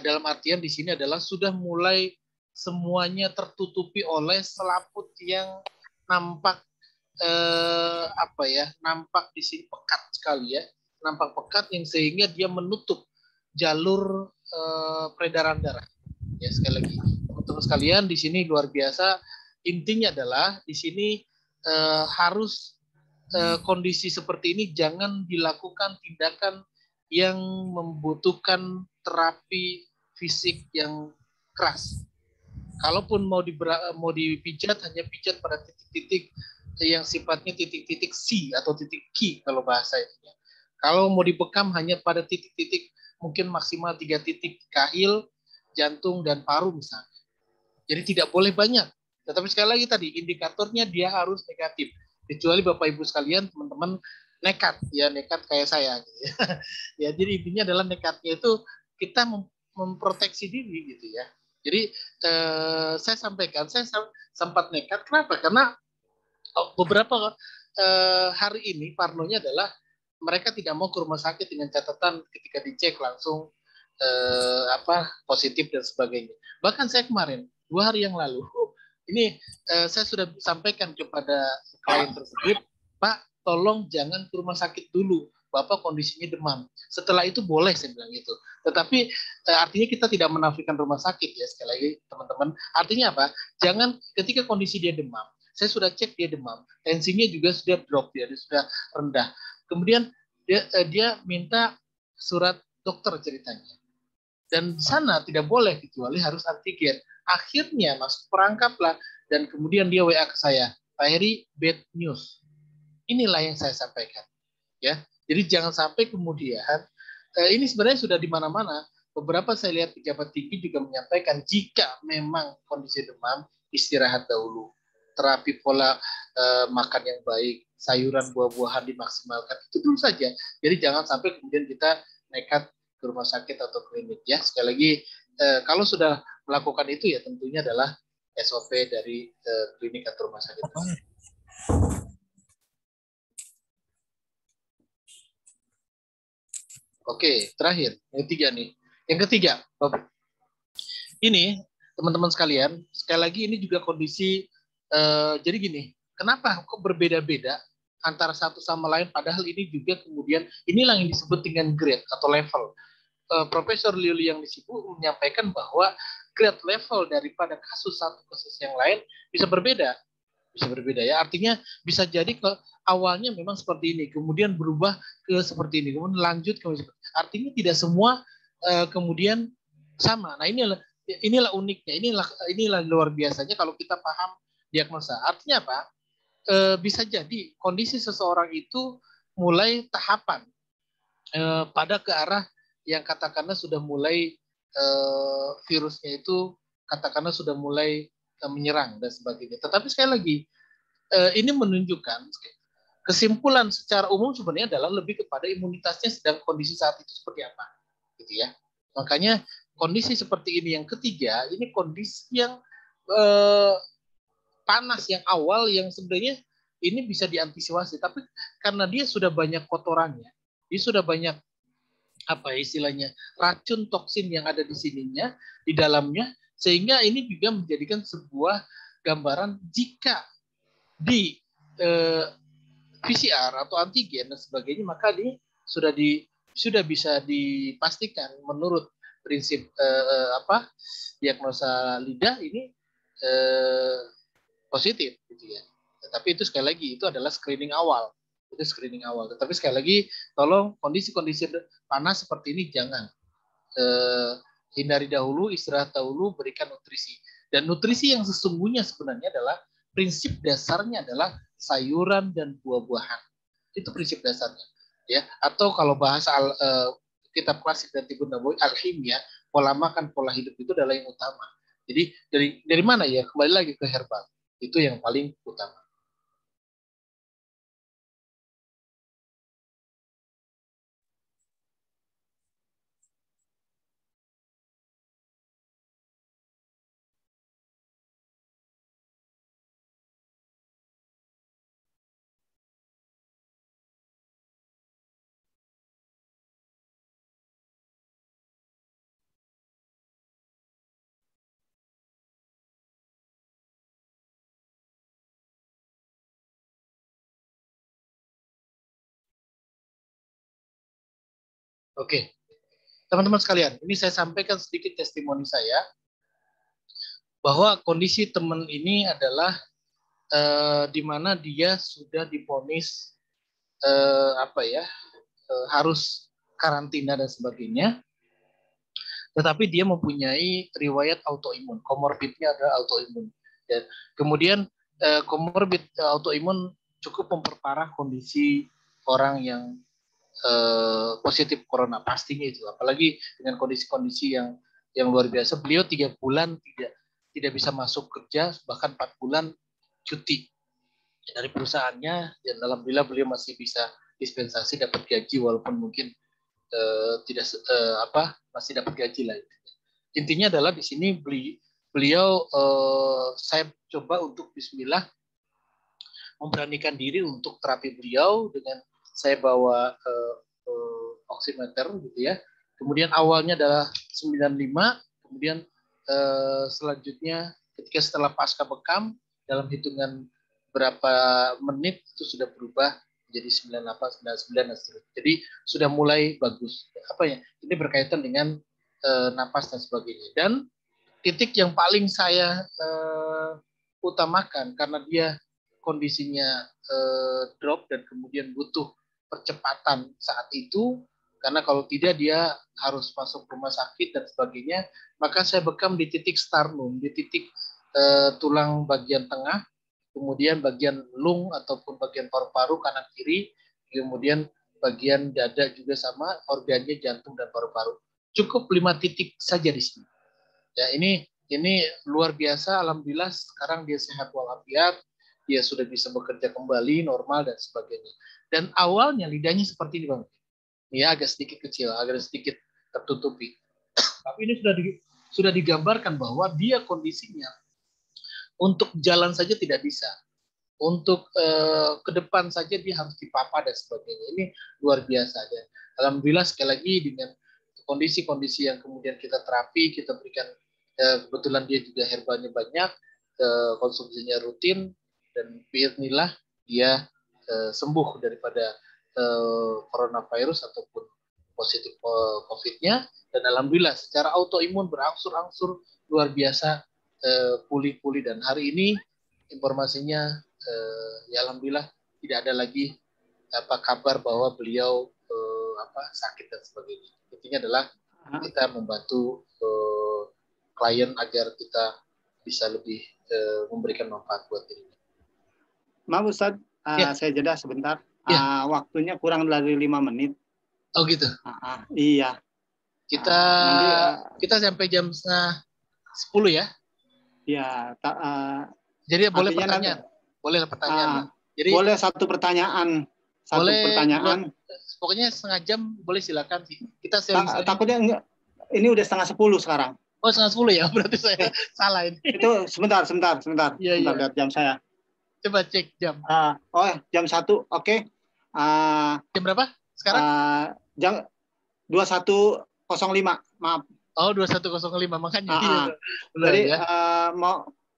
dalam artian di sini adalah sudah mulai semuanya tertutupi oleh selaput yang nampak nampak di sini pekat sekali ya, nampak pekat yang sehingga dia menutup jalur peredaran darah. Ya sekali lagi, teman-teman sekalian di sini luar biasa. Intinya adalah di sini harus kondisi seperti ini jangan dilakukan tindakan yang membutuhkan terapi fisik yang keras. Kalaupun mau dipijat, hanya pijat pada titik-titik yang sifatnya titik-titik C atau titik Q kalau bahasa ini. Kalau mau dibekam hanya pada titik-titik mungkin maksimal 3 titik kahil, jantung, dan paru misalnya. Jadi tidak boleh banyak. Tetapi sekali lagi tadi, indikatornya dia harus negatif. Kecuali Bapak Ibu sekalian, teman-teman nekat, ya nekat kayak saya. Gitu ya. Ya, jadi intinya adalah nekatnya itu kita memproteksi diri gitu ya. Jadi saya sampaikan, saya sempat nekat. Kenapa? Karena beberapa hari ini parnonya adalah mereka tidak mau ke rumah sakit dengan catatan ketika dicek langsung positif dan sebagainya. Bahkan saya kemarin 2 hari yang lalu ini saya sudah sampaikan kepada klien tersebut, Pak, tolong jangan ke rumah sakit dulu. Bapak kondisinya demam. Setelah itu boleh saya bilang gitu. Tetapi artinya kita tidak menafikan rumah sakit ya sekali lagi teman-teman. Artinya apa? Jangan ketika kondisi dia demam. Saya sudah cek dia demam. Tensinya juga sudah drop dia sudah rendah. Kemudian dia minta surat dokter ceritanya. Dan di sana tidak boleh kecuali harus antigen. Akhirnya masuk perangkap lah dan kemudian dia WA ke saya, Pak Heri, bad news. Inilah yang saya sampaikan. Ya, jadi jangan sampai kemudian ini sebenarnya sudah di mana-mana. Beberapa saya lihat pejabat tinggi juga menyampaikan jika memang kondisi demam istirahat dahulu, terapi pola makan yang baik, sayuran buah-buahan dimaksimalkan itu dulu saja. Jadi jangan sampai kemudian kita nekat ke rumah sakit atau klinik ya. Sekali lagi kalau sudah melakukan itu ya tentunya adalah SOP dari klinik atau rumah sakit. Oke, terakhir yang ketiga nih. Yang ketiga, ini teman-teman sekalian, sekali lagi ini juga kondisi jadi gini, kenapa kok berbeda-beda antara satu sama lain padahal ini juga kemudian inilah yang disebut dengan grade atau level. Profesor Liuli yang disebut menyampaikan bahwa grade level daripada kasus satu kasus yang lain bisa berbeda ya, artinya bisa jadi ke awalnya memang seperti ini kemudian berubah ke seperti ini kemudian lanjut ke artinya tidak semua kemudian sama. Nah inilah uniknya, inilah luar biasanya kalau kita paham diagnosa. Artinya apa? Bisa jadi kondisi seseorang itu mulai tahapan pada ke arah yang katakanlah sudah mulai virusnya itu katakanlah sudah mulai menyerang dan sebagainya. Tetapi sekali lagi ini menunjukkan kesimpulan secara umum sebenarnya adalah lebih kepada imunitasnya sedang kondisi saat itu seperti apa, gitu ya. Makanya kondisi seperti ini yang ketiga, ini kondisi yang panas yang awal yang sebenarnya ini bisa diantisipasi, tapi karena dia sudah banyak kotorannya, dia sudah banyak apa istilahnya racun toksin yang ada di sininya di dalamnya sehingga ini juga menjadikan sebuah gambaran jika di PCR atau antigen dan sebagainya maka ini sudah bisa dipastikan menurut prinsip diagnosa lidah ini positif gitu ya. Tapi itu sekali lagi itu adalah screening awal. Itu screening awal. Tetapi sekali lagi tolong kondisi-kondisi panas seperti ini jangan hindari dahulu, istirahat dahulu, berikan nutrisi. Dan nutrisi yang sesungguhnya sebenarnya adalah prinsip dasarnya adalah sayuran dan buah-buahan. Itu prinsip dasarnya. Ya, atau kalau bahasa kitab klasik dan Tibun Nabawi alkimia, pola makan, pola hidup itu adalah yang utama. Jadi dari mana ya? Kembali lagi ke herbal. Itu yang paling utama. Oke, teman-teman sekalian, ini saya sampaikan sedikit testimoni saya. bahwa kondisi teman ini adalah di mana dia sudah divonis harus karantina dan sebagainya, tetapi dia mempunyai riwayat autoimun, komorbidnya adalah autoimun. Dan kemudian komorbid autoimun cukup memperparah kondisi orang yang positif corona, pastinya itu, apalagi dengan kondisi-kondisi yang luar biasa. Beliau 3 bulan tidak bisa masuk kerja, bahkan 4 bulan cuti dari perusahaannya, dan alhamdulillah beliau masih bisa dispensasi dapat gaji, walaupun mungkin masih dapat gaji lah. Intinya adalah di sini beliau saya coba untuk bismillah memberanikan diri untuk terapi beliau dengan saya bawa oximeter gitu ya. Kemudian awalnya adalah 95, kemudian selanjutnya ketika setelah pasca bekam dalam hitungan berapa menit itu sudah berubah menjadi 98, 99 dan seterusnya. Jadi sudah mulai bagus. Ini berkaitan dengan napas dan sebagainya. Dan titik yang paling saya utamakan karena dia kondisinya drop dan kemudian butuh percepatan saat itu, karena kalau tidak dia harus masuk rumah sakit dan sebagainya, maka saya bekam di titik sternum, di titik tulang bagian tengah, kemudian bagian lung ataupun bagian paru-paru kanan kiri, kemudian bagian dada juga sama, organnya jantung dan paru-paru. Cukup 5 titik saja di sini. Ya, ini luar biasa, alhamdulillah sekarang dia sehat walafiat, dia sudah bisa bekerja kembali normal dan sebagainya. Dan awalnya lidahnya seperti ini Bang. Ya, agak sedikit kecil, agak sedikit tertutupi. Tapi ini sudah digambarkan bahwa dia kondisinya untuk jalan saja tidak bisa. Untuk ke depan saja dia harus dipapa dan sebagainya. Ini luar biasa aja. Alhamdulillah sekali lagi dengan kondisi-kondisi yang kemudian kita terapi, kita berikan, kebetulan dia juga herbalnya banyak, konsumsinya rutin, dan biarlah dia sembuh daripada coronavirus ataupun positif COVID-nya, dan alhamdulillah secara autoimun berangsur-angsur luar biasa pulih-pulih, dan hari ini informasinya ya alhamdulillah tidak ada lagi kabar bahwa beliau sakit dan sebagainya. Intinya adalah kita membantu klien agar kita bisa lebih memberikan manfaat buat dirinya. Maaf Ustaz, saya jeda sebentar. Waktunya kurang dari 5 menit. Oh gitu? Iya. Kita sampai jam 9:30 ya? Iya. Jadi boleh pertanyaan? Boleh pertanyaan. Jadi boleh satu pertanyaan. Pertanyaan. Pokoknya setengah jam boleh, silakan sih. Kita sharing. Takutnya enggak. Ini udah 9:30 sekarang. Oh 9:30 ya? Berarti saya salah ini. Itu sebentar. Iya. Lihat jam saya. Coba cek jam. Jam 1. Oke. Jam berapa sekarang? Jam 21:05. Maaf. Oh 21:05 makanya. Jadi ya.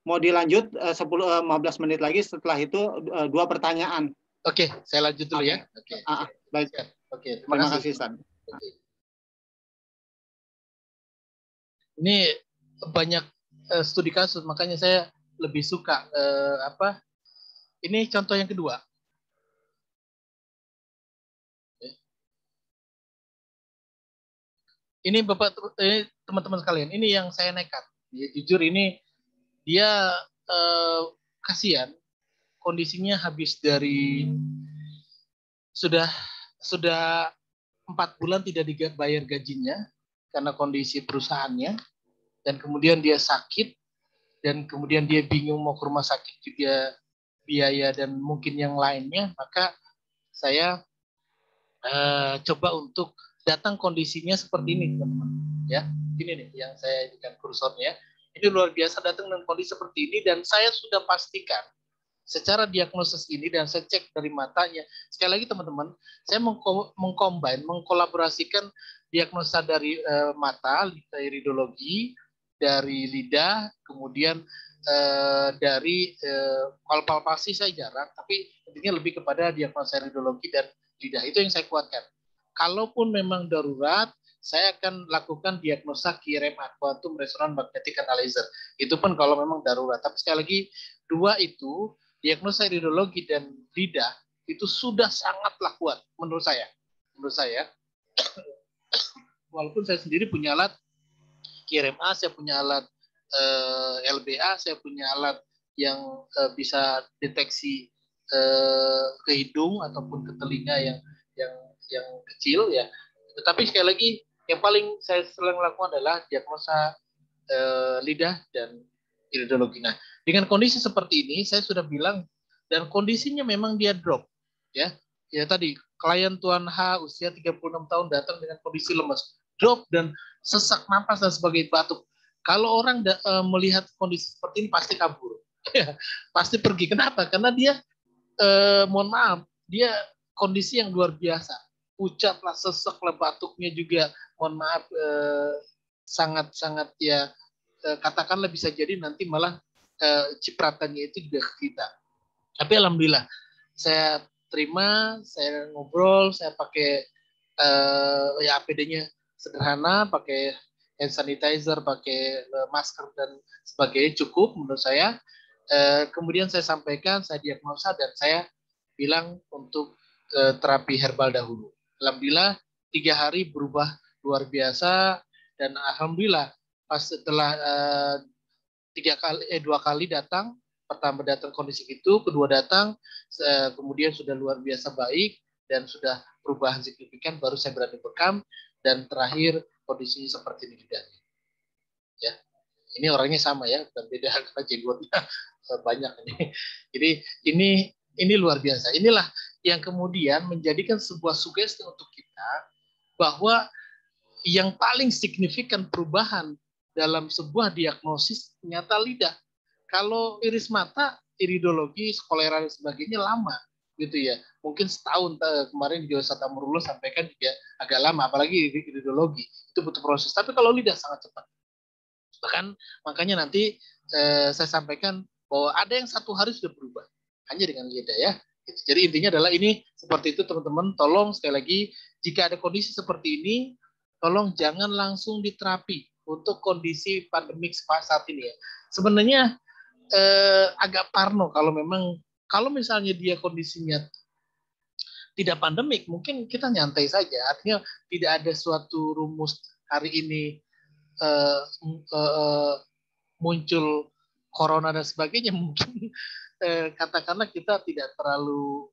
Mau dilanjut 10-15 menit lagi, setelah itu 2 pertanyaan. Oke, saya lanjut dulu ya. Baik. Oke, terima kasih Ustaz. Ini banyak studi kasus, makanya saya lebih suka ini contoh yang kedua. Ini Bapak, teman-teman sekalian, ini yang saya nekat. Ya, jujur ini dia kasihan, kondisinya habis dari sudah 4 bulan tidak dibayar gajinya karena kondisi perusahaannya, dan kemudian dia sakit, dan kemudian dia bingung mau ke rumah sakit juga biaya dan mungkin yang lainnya. Maka saya coba untuk datang kondisinya seperti ini teman-teman ya. Ini nih yang saya jadikan kursornya. Ini luar biasa, datang dengan kondisi seperti ini, dan saya sudah pastikan secara diagnosis ini, dan saya cek dari matanya. Sekali lagi teman-teman, saya mengkolaborasikan diagnosa dari mata, dari iridologi, dari lidah, kemudian dari palpasi saya jarang, tapi intinya lebih kepada diagnosa iridologi dan lidah. Itu yang saya kuatkan. Kalaupun memang darurat, saya akan lakukan diagnosa QRMA, Quantum Resonance Magnetic Analyzer. Itu pun kalau memang darurat. Tapi sekali lagi, dua itu, diagnosa iridologi dan lidah, itu sudah sangatlah kuat menurut saya. Menurut saya, walaupun saya sendiri punya alat QRMA, saya punya alat LBA, saya punya alat yang bisa deteksi ke hidung ataupun ke telinga yang kecil ya. Tetapi sekali lagi yang paling saya sering lakukan adalah diagnosa lidah dan iridologi. Nah, dengan kondisi seperti ini saya sudah bilang dan kondisinya memang dia drop ya. Ya tadi klien Tuan H usia 36 tahun datang dengan kondisi lemas, drop dan sesak napas dan sebagai batuk. Kalau orang melihat kondisi seperti ini pasti kabur. Pasti pergi. Kenapa? Karena dia mohon maaf, dia kondisi yang luar biasa. Ucap lah, sesek lah, batuknya juga, mohon maaf, sangat-sangat ya, katakanlah bisa jadi nanti malah cipratannya itu juga ke kita. Tapi alhamdulillah, saya terima, saya ngobrol, saya pakai ya APD-nya sederhana, pakai hand sanitizer, pakai masker dan sebagainya cukup menurut saya. Kemudian saya sampaikan, saya diagnosa dan saya bilang untuk terapi herbal dahulu. Alhamdulillah 3 hari berubah luar biasa dan alhamdulillah pas setelah 2 kali datang, pertama datang kondisi itu, kedua datang kemudian sudah luar biasa baik dan sudah perubahan signifikan, baru saya berani bekam dan terakhir kondisinya seperti ini lidahnya. Ya, ini orangnya sama ya, dan beda karena jenggotnya banyak ini. Jadi ini luar biasa. Inilah yang kemudian menjadikan sebuah sugesti untuk kita bahwa yang paling signifikan perubahan dalam sebuah diagnosis ternyata lidah. Kalau iris mata, iridologi, skolera dan sebagainya lama gitu ya. Mungkin setahun kemarin juga Ustaz Amrullah sampaikan juga agak lama, apalagi iridologi itu butuh proses. Tapi kalau lidah sangat cepat. Bahkan makanya nanti saya sampaikan bahwa ada yang 1 hari sudah berubah hanya dengan lidah ya. Jadi intinya adalah ini seperti itu teman-teman. Tolong sekali lagi jika ada kondisi seperti ini, tolong jangan langsung diterapi untuk kondisi pandemik saat ini ya. Sebenarnya agak parno kalau misalnya dia kondisinya tidak pandemik, mungkin kita nyantai saja. Artinya tidak ada suatu rumus hari ini muncul corona dan sebagainya, mungkin katakanlah kita tidak terlalu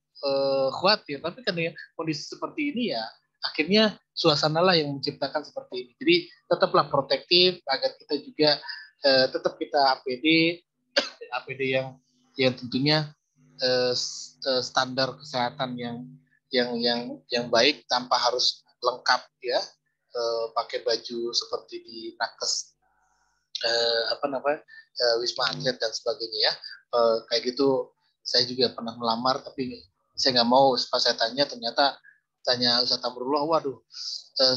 khawatir. Tapi kan ya, kondisi seperti ini ya akhirnya suasanalah yang menciptakan seperti ini. Jadi tetaplah protektif agar kita juga tetap kita APD yang tentunya standar kesehatan yang baik tanpa harus lengkap ya, pakai baju seperti di nakes Wisma Atlet dan sebagainya ya. Kayak gitu saya juga pernah melamar tapi saya nggak mau, pas saya tanya Ustaz Amrullah, waduh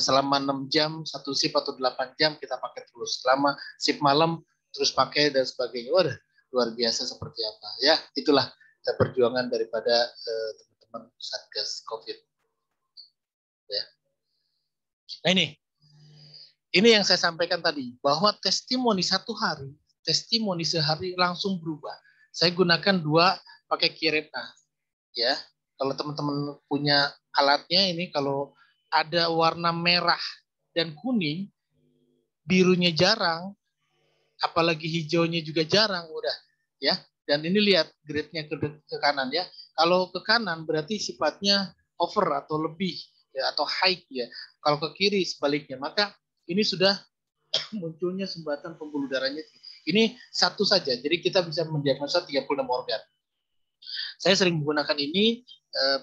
selama 6 jam 1 shift atau 8 jam kita pakai terus, selama shift malam terus pakai dan sebagainya. Waduh, luar biasa seperti apa ya. Itulah perjuangan daripada teman-teman Satgas COVID ya. Nah ini yang saya sampaikan tadi, bahwa testimoni 1 hari, testimoni sehari langsung berubah. Saya gunakan 2 pakai QRMA ya. Kalau teman-teman punya alatnya ini, kalau ada warna merah dan kuning, birunya jarang, apalagi hijaunya juga jarang, udah ya. Dan ini lihat grade-nya ke kanan ya. Kalau ke kanan berarti sifatnya over atau lebih ya, atau high ya. Kalau ke kiri sebaliknya, maka ini sudah munculnya sumbatan pembuluh darahnya. Ini satu saja, jadi kita bisa mendiagnosa 36 organ. Saya sering menggunakan ini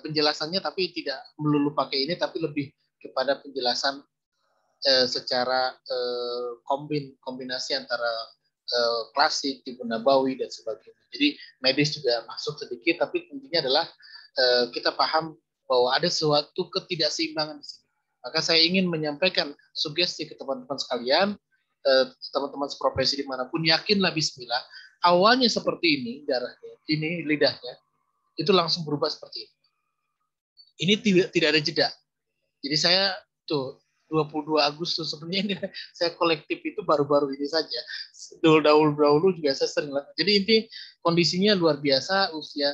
penjelasannya, tapi tidak melulu pakai ini, tapi lebih kepada penjelasan secara kombinasi antara klasik, Tibu Nabawi dan sebagainya. Jadi medis juga masuk sedikit, tapi intinya adalah kita paham bahwa ada suatu ketidakseimbangan di sini. Maka saya ingin menyampaikan sugesti ke teman-teman sekalian, teman-teman seprofesi dimanapun, yakinlah bismillah, awalnya seperti ini darahnya, ini lidahnya, itu langsung berubah seperti ini. Ini tidak ada jeda. Jadi saya tuh 22 Agustus. Sebenarnya ini saya kolektif itu baru-baru ini saja. Dahulu juga saya sering lakukan. Jadi ini kondisinya luar biasa. Usia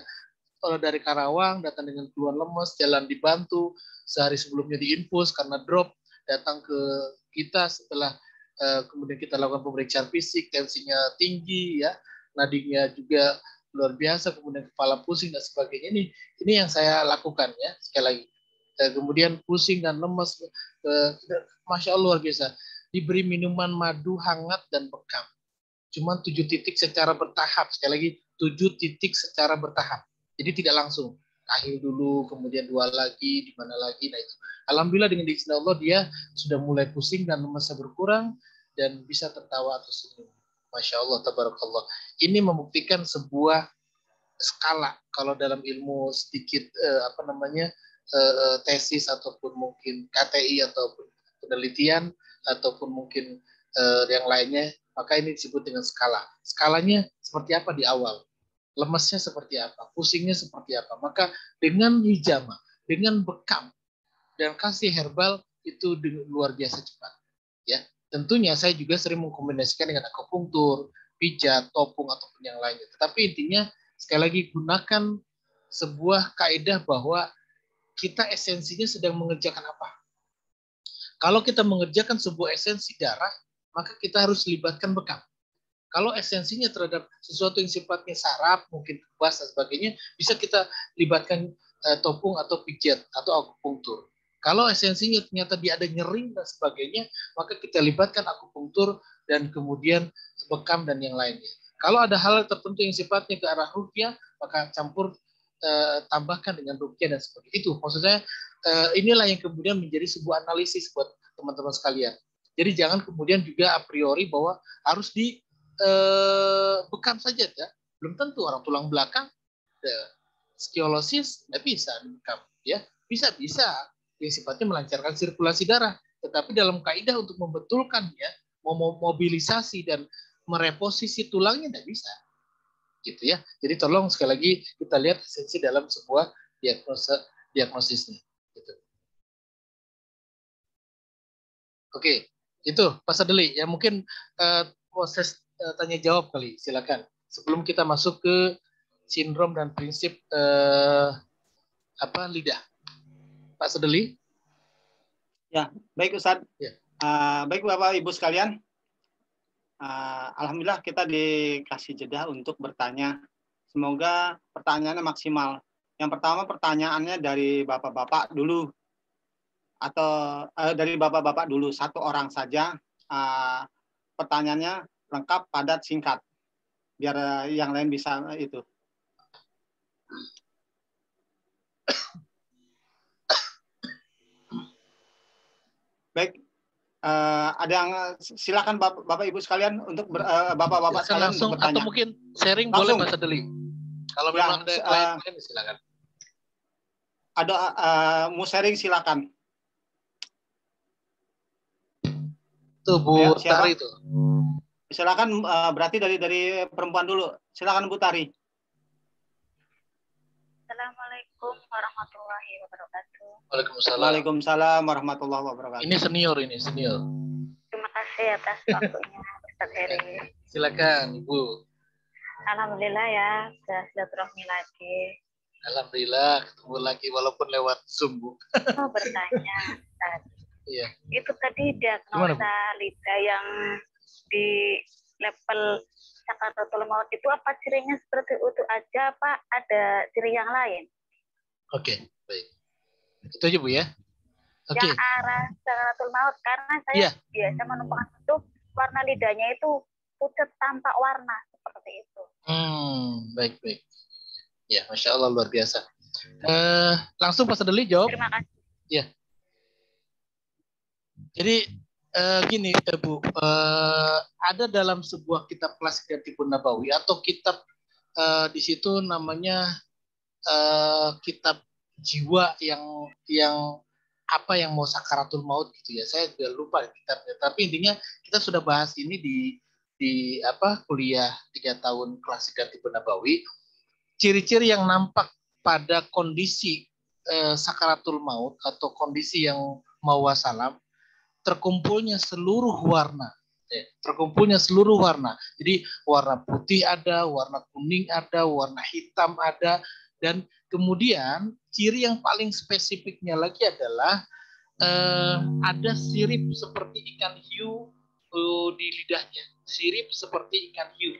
dari Karawang datang dengan keluhan lemes, jalan dibantu, sehari sebelumnya diinfus karena drop, datang ke kita setelah kemudian kita lakukan pemeriksaan fisik, tensinya tinggi, ya, nadinya juga luar biasa, kemudian kepala pusing dan sebagainya. Ini yang saya lakukan, ya, sekali lagi. Kemudian pusing dan lemes, Masya Allah luar biasa. Diberi minuman madu hangat dan bekam. Cuma 7 titik secara bertahap, sekali lagi 7 titik secara bertahap. Jadi tidak langsung akhir dulu, kemudian 2 lagi, di mana lagi. Nah itu, alhamdulillah dengan izin Allah dia sudah mulai pusing dan lemesnya berkurang dan bisa tertawa atau senyum. Masya Allah, tabarakallah. Ini membuktikan sebuah skala. Kalau dalam ilmu sedikit tesis ataupun mungkin KTI ataupun penelitian ataupun mungkin yang lainnya, maka ini disebut dengan skala. Skalanya seperti apa di awal? Lemesnya seperti apa, pusingnya seperti apa. Maka dengan hijama, dengan bekam, dan kasih herbal itu luar biasa cepat. Ya, tentunya saya juga sering mengkombinasikan dengan akupunktur, pijat, topung ataupun yang lainnya. Tetapi intinya sekali lagi gunakan sebuah kaidah bahwa kita esensinya sedang mengerjakan apa. Kalau kita mengerjakan sebuah esensi darah, maka kita harus libatkan bekam. Kalau esensinya terhadap sesuatu yang sifatnya saraf, mungkin kebas dan sebagainya, bisa kita libatkan topung atau pijat atau akupunktur. Kalau esensinya ternyata dia ada nyeri dan sebagainya, maka kita libatkan akupunktur dan kemudian bekam dan yang lainnya. Kalau ada hal tertentu yang sifatnya ke arah ruqyah, maka campur tambahkan dengan ruqyah dan sebagainya. Itu maksudnya inilah yang kemudian menjadi sebuah analisis buat teman-teman sekalian. Jadi jangan kemudian juga a priori bahwa harus di bekam saja, ya. Belum tentu orang tulang belakang skiolosis nggak bisa dibekam, ya, bisa yang sifatnya melancarkan sirkulasi darah, tetapi dalam kaidah untuk membetulkannya, memobilisasi dan mereposisi tulangnya nggak bisa, gitu ya. Jadi tolong sekali lagi kita lihat esensi dalam sebuah diagnosisnya, gitu. Oke, itu Pak Sadeli ya, mungkin proses tanya jawab kali, silakan. Sebelum kita masuk ke sindrom dan prinsip lidah, Pak Sadeli. Ya, baik Ustadz. Ya. Baik Bapak Ibu sekalian. Alhamdulillah kita dikasih jeda untuk bertanya. Semoga pertanyaannya maksimal. Yang pertama pertanyaannya dari bapak-bapak dulu, atau dari bapak-bapak dulu, 1 orang saja. Pertanyaannya lengkap, padat, singkat, biar yang lain bisa itu. Baik, ada yang silakan bapak ibu sekalian untuk bapak-bapak sekalian langsung untuk bertanya. Atau mungkin sharing langsung. Boleh Pak Sadeli. Kalau ya, memang ada klien silakan. Ada mau sharing silakan. Tuh Bu Tari itu. Silakan, berarti dari perempuan dulu. Silakan Bu Tari. Assalamualaikum warahmatullahi wabarakatuh. Waalaikumsalam. Waalaikumsalam warahmatullahi wabarakatuh. Ini senior. Terima kasih atas waktunya, Ustaz Heri. Silakan Ibu. Alhamdulillah ya, sudah silaturahmi lagi. Alhamdulillah ketemu lagi walaupun lewat Zoom, Bu. Mau bertanya, Ustaz. Iya. Itu tadi diagnosa lidah yang di level sakaratul maut itu apa cirinya seperti itu aja, Pak? Ada ciri yang lain? Oke, baik. Itu aja Bu ya. Oke. Yang arah sakaratul maut, karena saya biasa menemukan itu warna lidahnya itu pucat tanpa warna seperti itu. Baik. Ya, Masya Allah luar biasa. Langsung Pak Sadeli jawab. Terima kasih. Ya. Jadi gini Bu, ada dalam sebuah kitab klasik dari Tibun Nabawi atau kitab di situ namanya kitab jiwa yang apa yang mau sakaratul maut gitu ya. Saya juga lupa kitabnya. Tapi intinya kita sudah bahas ini di kuliah 3 tahun klasik dari Tibun Nabawi. Ciri-ciri yang nampak pada kondisi sakaratul maut atau kondisi yang mau wassalam terkumpulnya seluruh warna. Terkumpulnya seluruh warna. Jadi warna putih ada, warna kuning ada, warna hitam ada, dan kemudian ciri yang paling spesifiknya lagi adalah ada sirip seperti ikan hiu di lidahnya. Sirip seperti ikan hiu.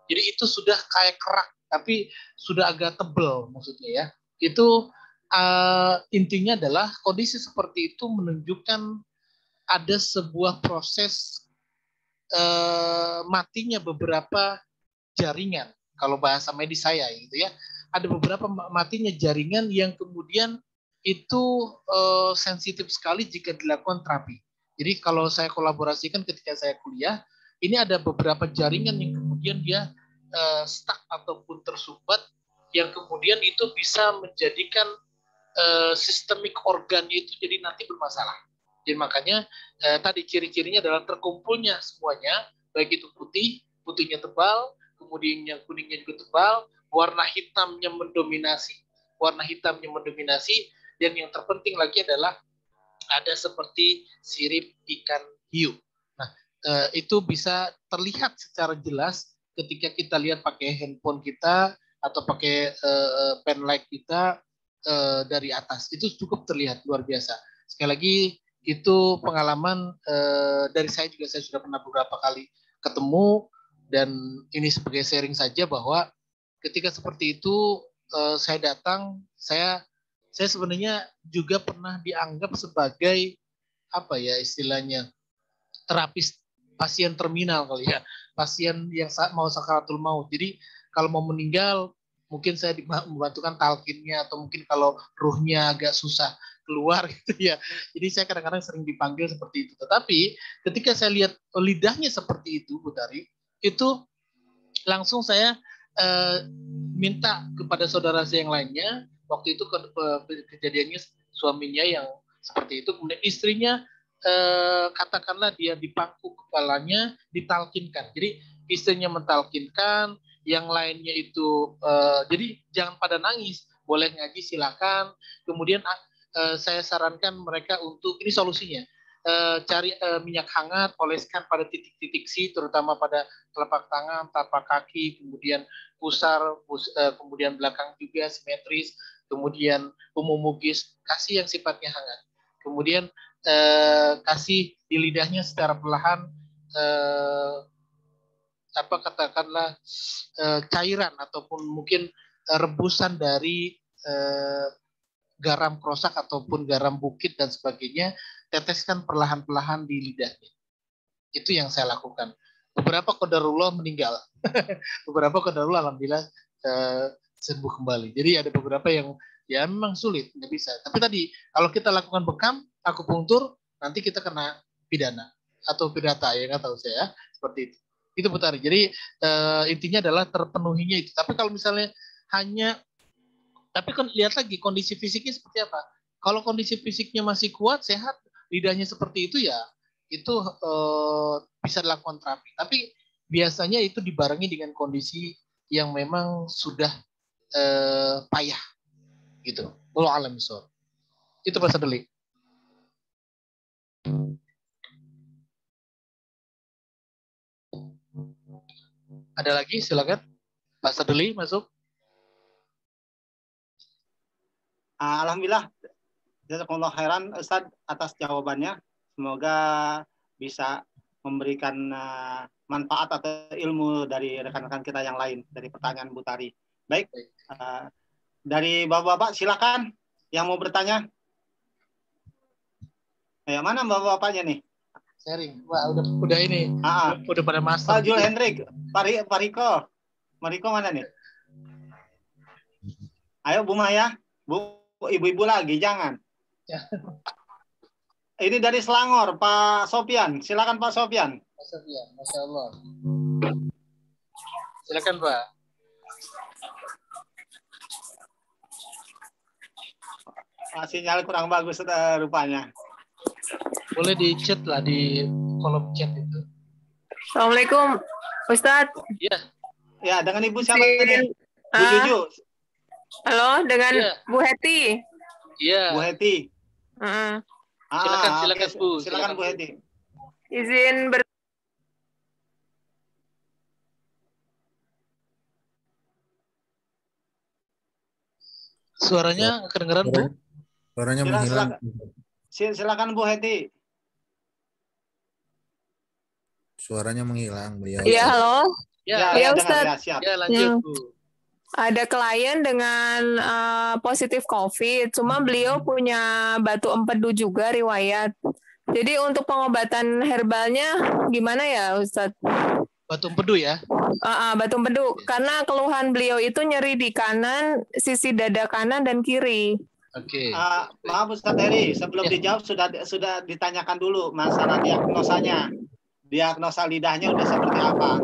Jadi itu sudah kayak kerak, tapi sudah agak tebal maksudnya ya. Itu intinya adalah kondisi seperti itu menunjukkan ada sebuah proses matinya beberapa jaringan. Kalau bahasa medis saya gitu ya, ada beberapa matinya jaringan yang kemudian itu sensitif sekali jika dilakukan terapi. Jadi kalau saya kolaborasikan ketika saya kuliah, ini ada beberapa jaringan yang kemudian dia stuck ataupun tersumbat, yang kemudian itu bisa menjadikan sistemik organnya itu jadi nanti bermasalah. Jadi makanya tadi ciri-cirinya adalah terkumpulnya semuanya, baik itu putih, putihnya tebal, kemudian yang kuningnya juga tebal, warna hitamnya mendominasi, dan yang terpenting lagi adalah ada seperti sirip ikan hiu. Nah, itu bisa terlihat secara jelas ketika kita lihat pakai handphone kita atau pakai pen light kita dari atas. Itu cukup terlihat luar biasa. Sekali lagi, itu pengalaman dari saya juga, saya sudah pernah beberapa kali ketemu, dan ini sebagai sharing saja bahwa ketika seperti itu saya datang, saya sebenarnya juga pernah dianggap sebagai apa ya istilahnya, terapis pasien terminal kali ya, pasien yang mau sakaratul maut. Jadi kalau mau meninggal mungkin saya membantukan talkinnya, atau mungkin kalau ruhnya agak susah keluar gitu ya. Jadi saya kadang-kadang sering dipanggil seperti itu. Tetapi ketika saya lihat lidahnya seperti itu, Bu Tari, itu langsung saya minta kepada saudara saya yang lainnya. Waktu itu kejadiannya suaminya yang seperti itu, kemudian istrinya katakanlah dia dipangku kepalanya, ditalkinkan. Jadi istrinya mentalkinkan, yang lainnya itu jadi jangan pada nangis, boleh ngaji silakan. Kemudian saya sarankan mereka untuk, ini solusinya, cari minyak hangat, oleskan pada titik-titik C, terutama pada telapak tangan, telapak kaki, kemudian pusar, kemudian belakang juga simetris, kemudian umumugis, kasih yang sifatnya hangat. Kemudian kasih di lidahnya secara perlahan katakanlah cairan ataupun mungkin rebusan dari garam krosak ataupun garam bukit dan sebagainya, teteskan perlahan-perlahan di lidahnya. Itu yang saya lakukan. Beberapa qadarullah meninggal. Beberapa qadarullah alhamdulillah sembuh kembali. Jadi ada beberapa yang ya memang sulit, nggak bisa. Tapi tadi kalau kita lakukan bekam, akupunktur, nanti kita kena pidana atau pidata, ya nggak tahu saya, seperti itu. Itu Bu Tari. Jadi intinya adalah terpenuhinya itu. Tapi kalau misalnya tapi kan lihat lagi kondisi fisiknya seperti apa. Kalau kondisi fisiknya masih kuat, sehat, lidahnya seperti itu ya, itu bisa dilakukan terapi. Tapi biasanya itu dibarengi dengan kondisi yang memang sudah payah, gitu. Wallahu a'lam bishawab. Itu Pak Sadeli. Ada lagi, silakan. Pak Sadeli masuk. Alhamdulillah, jazakumullah khairan Ustaz atas jawabannya. Semoga bisa memberikan manfaat atau ilmu dari rekan-rekan kita yang lain dari pertanyaan Bu Tari. Baik, dari bapak-bapak silakan yang mau bertanya. Ya, mana bapak-bapaknya nih? Sharing. Wah, udah ini. Udah pada master. Pak Jul Hendrik, Pak Riko. Mariko mana nih? Ayo Bu Maya, Bu, ibu-ibu lagi, jangan. Ya. Ini dari Selangor, Pak Sofian. Silakan Pak Sofian. Pak Sofian, Masya Allah. Silakan Pak. Sinyal kurang bagus rupanya. Boleh di chat lah, di kolom chat itu. Assalamualaikum, Ustadz. Iya. Ya, dengan Ibu siapa tadi? Bu Juju. Halo, dengan Bu Heti. Iya. Bu Heti. Silakan Bu. Silakan Bu Heti. Izin ber Suaranya kedengaran, Bu? Suaranya menghilang. Silakan Bu Heti. Suaranya menghilang beliau. Iya, halo. Ya, Ustaz. Siap. Ya, lanjut, Bu. Ada klien dengan positif COVID, cuma beliau punya batu empedu juga riwayat. Jadi untuk pengobatan herbalnya gimana ya, Ustaz? Batu empedu ya? Batu empedu. Karena keluhan beliau itu nyeri di kanan, sisi dada kanan dan kiri. Oke. Maaf Ustaz Heri, sebelum dijawab sudah ditanyakan dulu masalah diagnosanya. Diagnosa lidahnya udah seperti apa?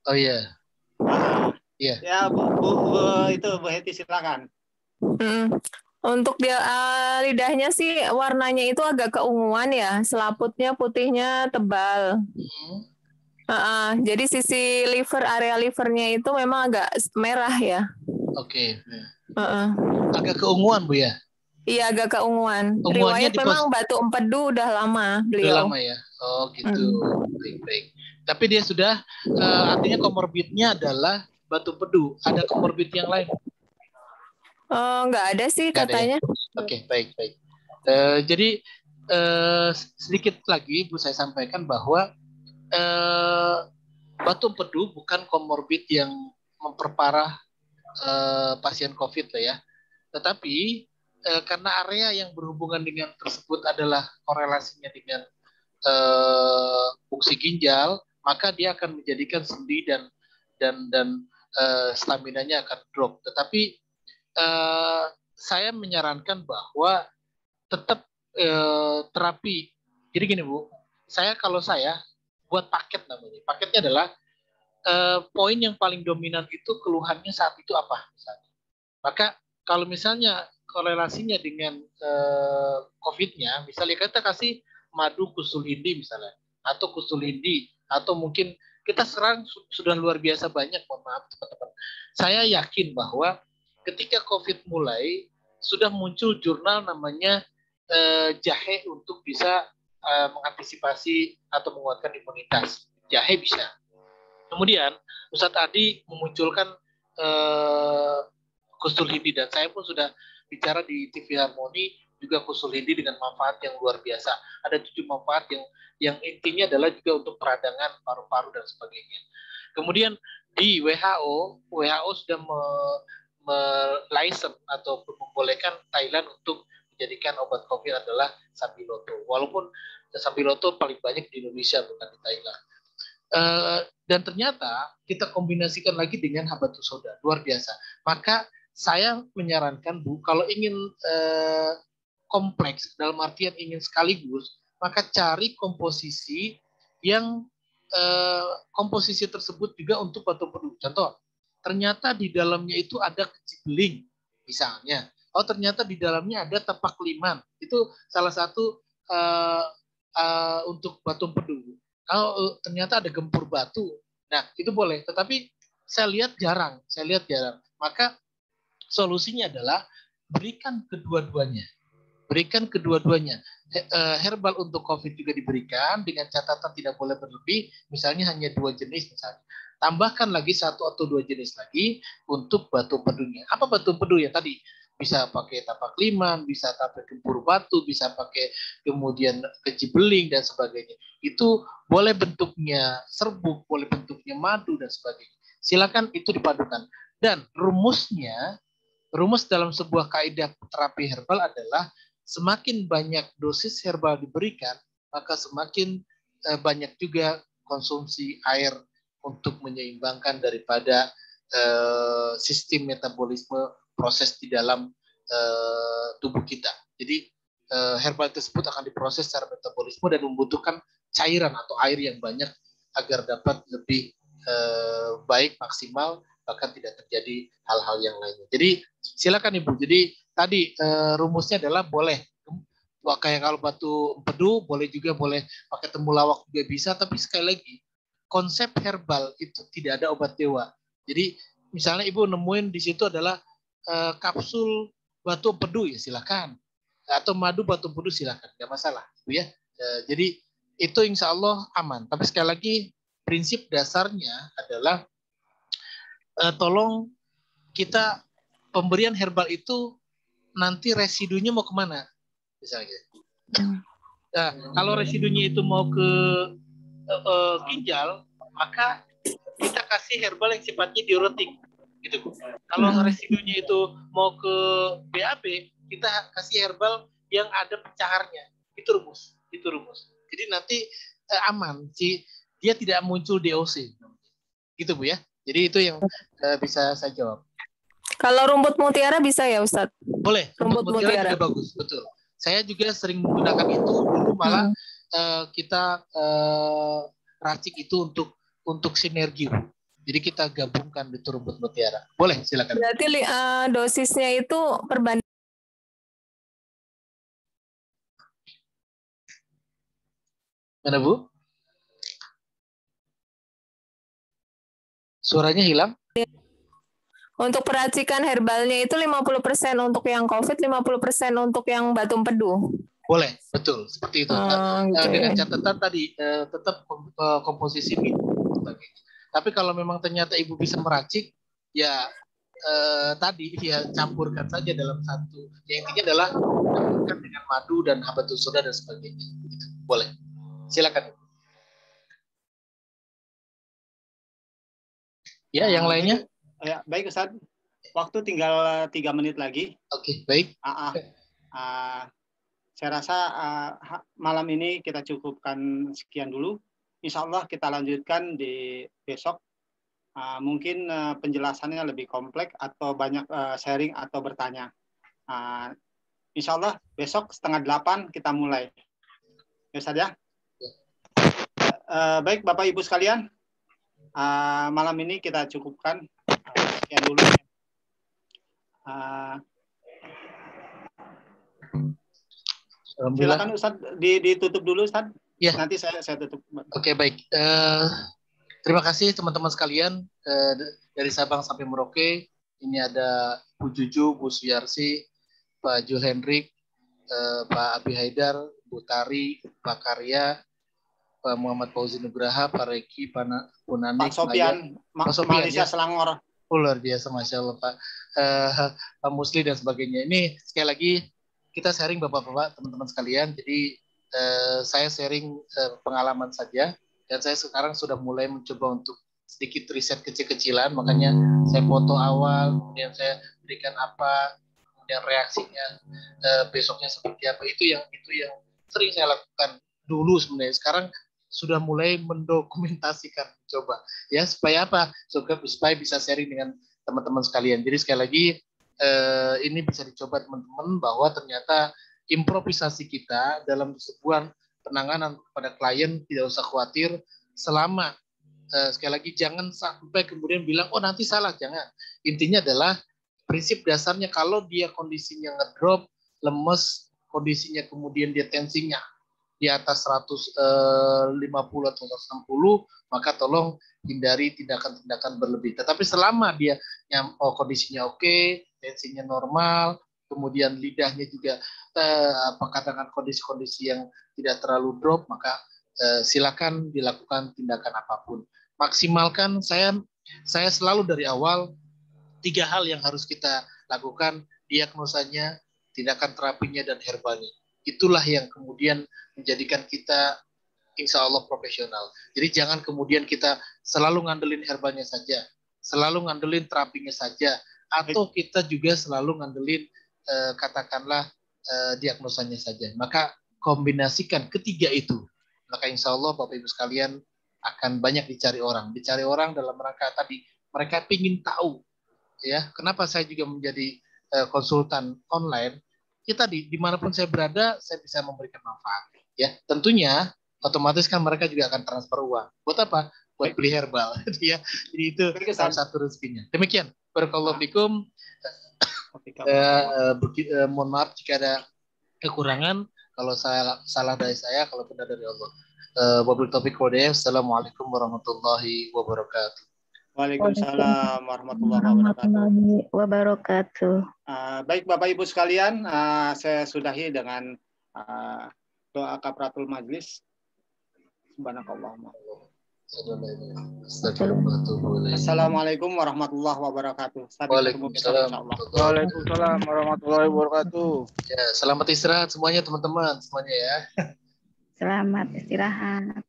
Oh iya. Iya. Ya Bu Heti silakan. Untuk dia lidahnya sih warnanya itu agak keunguan ya, selaputnya putihnya tebal. Jadi sisi area livernya itu memang agak merah ya. Oke. Agak keunguan Bu ya? Iya, agak keunguan. Riwayat memang batu empedu udah lama beliau. Udah lama ya? Oh gitu. Baik. Tapi dia sudah artinya komorbidnya adalah batu empedu. Ada komorbid yang lain? Nggak ada sih katanya. Ya? Oke, baik. Jadi sedikit lagi Bu saya sampaikan bahwa batu empedu bukan komorbid yang memperparah pasien COVID lah ya. Tetapi karena area yang berhubungan dengan tersebut adalah korelasinya dengan fungsi ginjal, maka dia akan menjadikan sendi dan staminanya akan drop. Tetapi saya menyarankan bahwa tetap terapi. Jadi gini Bu, kalau saya buat paket namanya. Paketnya adalah poin yang paling dominan itu keluhannya saat itu apa misalnya. Maka kalau misalnya korelasinya dengan COVID-nya, misalnya kita kasih madu kusul hindi misalnya, atau kusul hindi, atau mungkin kita sekarang sudah luar biasa banyak, mohon maaf teman-teman. Saya yakin bahwa ketika COVID mulai, sudah muncul jurnal namanya jahe untuk bisa mengantisipasi atau menguatkan imunitas. Jahe bisa. Kemudian Ustadz Adi memunculkan kusul hindi, dan saya pun sudah bicara di TV Harmoni juga kusul hindi dengan manfaat yang luar biasa. Ada 7 manfaat yang intinya adalah juga untuk peradangan paru-paru dan sebagainya. Kemudian di WHO sudah license atau membolehkan Thailand untuk menjadikan obat COVID adalah Sambiloto. Walaupun Sambiloto paling banyak di Indonesia bukan di Thailand. Dan ternyata kita kombinasikan lagi dengan habatus sauda, luar biasa. Maka saya menyarankan Bu, kalau ingin kompleks dalam artian ingin sekaligus, maka cari komposisi yang komposisi tersebut juga untuk batu empedu. Contoh, ternyata di dalamnya itu ada kecibeling misalnya. Oh ternyata di dalamnya ada tapak liman. Itu salah satu untuk batu empedu. Kalau ternyata ada gempur batu, nah itu boleh. Tetapi saya lihat jarang. Maka solusinya adalah berikan kedua-duanya. Herbal untuk COVID juga diberikan dengan catatan tidak boleh berlebih. Misalnya hanya 2 jenis misalnya. Tambahkan lagi 1 atau 2 jenis lagi untuk batu empedunya. Apa batu empedu ya tadi? Bisa pakai tapak liman, bisa pakai gempur batu, bisa pakai kemudian kecibeling dan sebagainya. Itu boleh bentuknya serbuk, boleh bentuknya madu dan sebagainya. Silakan itu dipadukan. Dan rumus dalam sebuah kaidah terapi herbal adalah semakin banyak dosis herbal diberikan, maka semakin banyak juga konsumsi air untuk menyeimbangkan daripada sistem metabolisme proses di dalam tubuh kita. Jadi herbal tersebut akan diproses secara metabolisme dan membutuhkan cairan atau air yang banyak agar dapat lebih baik, maksimal, bahkan tidak terjadi hal-hal yang lainnya. Jadi silakan Ibu. Jadi tadi rumusnya adalah boleh kayak kalau batu empedu, boleh pakai temulawak juga bisa, tapi sekali lagi konsep herbal itu tidak ada obat dewa. Jadi misalnya Ibu nemuin di situ adalah kapsul batu empedu ya silakan, atau madu batu empedu silakan, nggak masalah, ya. Jadi itu insya Allah aman. Tapi sekali lagi prinsip dasarnya adalah tolong kita pemberian herbal itu nanti residunya mau kemana misalnya. Nah, kalau residunya itu mau ke ginjal, maka kita kasih herbal yang sifatnya diuretik, gitu. Kalau residunya itu mau ke BAB, kita kasih herbal yang ada pencaharnya. Itu rumus. Jadi nanti aman sih, dia tidak muncul DOC, gitu Bu ya. Jadi itu yang bisa saya jawab. Kalau rumput mutiara bisa ya Ustadz? Boleh, rumput mutiara juga bagus, betul. Saya juga sering menggunakan itu dulu, malah kita racik itu untuk sinergi. Jadi kita gabungkan itu rumput mutiara. Boleh, silakan. Berarti dosisnya itu perbandingan. Mana Bu? Suaranya hilang? Untuk peracikan herbalnya itu 50% untuk yang COVID, 50% untuk yang batu empedu. Boleh, betul. Seperti itu. Dengan catatan tadi, tetap komposisi minum. Tapi kalau memang ternyata Ibu bisa meracik, ya tadi ya campurkan saja dalam satu. Yang intinya adalah campurkan dengan madu dan habatus soda dan sebagainya. Gitu. Boleh. Silakan. Ya, yang lainnya? Ya, baik Ustaz. Waktu tinggal 3 menit lagi. Oke, baik. Saya rasa malam ini kita cukupkan sekian dulu. Insya Allah kita lanjutkan di besok. Mungkin penjelasannya lebih kompleks atau banyak sharing atau bertanya. Insya Allah besok 7:30 kita mulai. Ya Ustaz ya? Baik Bapak Ibu sekalian. Malam ini kita cukupkan sekian dulu. Silakan Ustaz, ditutup dulu Ustaz. Ya. Nanti saya tutup. Oke, baik. Terima kasih teman-teman sekalian dari Sabang sampai Merauke. Ini ada Bu Juju, Bu Suyarsi, Pak Jul Hendrik, Pak Abi Haidar, Bu Tari, Pak Karya, Pak Muhammad Fauzi Nugraha, Pak Reki, Pak Punanik, Pak Sopian, Malaysia ya. Selangor. Luar biasa, Masya Allah Pak. Pak Musli dan sebagainya. Ini sekali lagi kita sharing Bapak-Bapak, teman-teman sekalian. Jadi saya sharing pengalaman saja. Dan saya sekarang sudah mulai mencoba untuk sedikit riset kecil-kecilan. Makanya saya foto awal, kemudian saya berikan apa, kemudian reaksinya besoknya seperti apa. Itu yang sering saya lakukan dulu sebenarnya. Sekarang sudah mulai mendokumentasikan, coba ya, supaya apa? Supaya bisa sharing dengan teman-teman sekalian. Jadi sekali lagi ini bisa dicoba teman-teman, bahwa ternyata improvisasi kita dalam sebuah penanganan kepada klien tidak usah khawatir, selama sekali lagi jangan sampai kemudian bilang oh nanti salah, jangan. Intinya adalah prinsip dasarnya, kalau dia kondisinya ngedrop, lemes, kondisinya kemudian dia tensinya di atas 150 atau 160, maka tolong hindari tindakan-tindakan berlebih. Tetapi selama dia kondisinya oke, tensinya normal, kemudian lidahnya juga katakan kondisi-kondisi yang tidak terlalu drop, maka silakan dilakukan tindakan apapun. Maksimalkan, saya selalu dari awal 3 hal yang harus kita lakukan: diagnosanya, tindakan terapinya, dan herbalnya. Itulah yang kemudian menjadikan kita insya Allah profesional. Jadi jangan kemudian kita selalu ngandelin herbalnya saja, selalu ngandelin terapinya saja, atau kita juga selalu ngandelin katakanlah diagnosanya saja. Maka kombinasikan ketiga itu, maka insya Allah Bapak Ibu sekalian akan banyak dicari orang dalam rangka tadi mereka ingin tahu, ya, kenapa saya juga menjadi konsultan online. Kita dimanapun saya berada, saya bisa memberikan manfaat. Ya, tentunya otomatis kan mereka juga akan transfer uang. Buat apa? Buat beli herbal. Ya, jadi itu salah satu rezekinya. Demikian. Barakallahu fikum. Mohon maaf jika ada kekurangan. Kalau salah dari saya, kalau benar dari Allah. Wabillahi taufiq wal hidayah. Assalamualaikum warahmatullahi wabarakatuh. Waalaikumsalam warahmatullahi wabarakatuh. Baik Bapak Ibu sekalian, saya sudahi dengan doa kafaratul majlis. Subhanakallahumma. Assalamualaikum Assalamualaikum warahmatullahi wabarakatuh. Sampai ketemu besok Waalaikumsalam. insyaallah. Waalaikumsalam warahmatullahi wabarakatuh. Ya, selamat istirahat semuanya teman-teman semuanya ya. Selamat istirahat.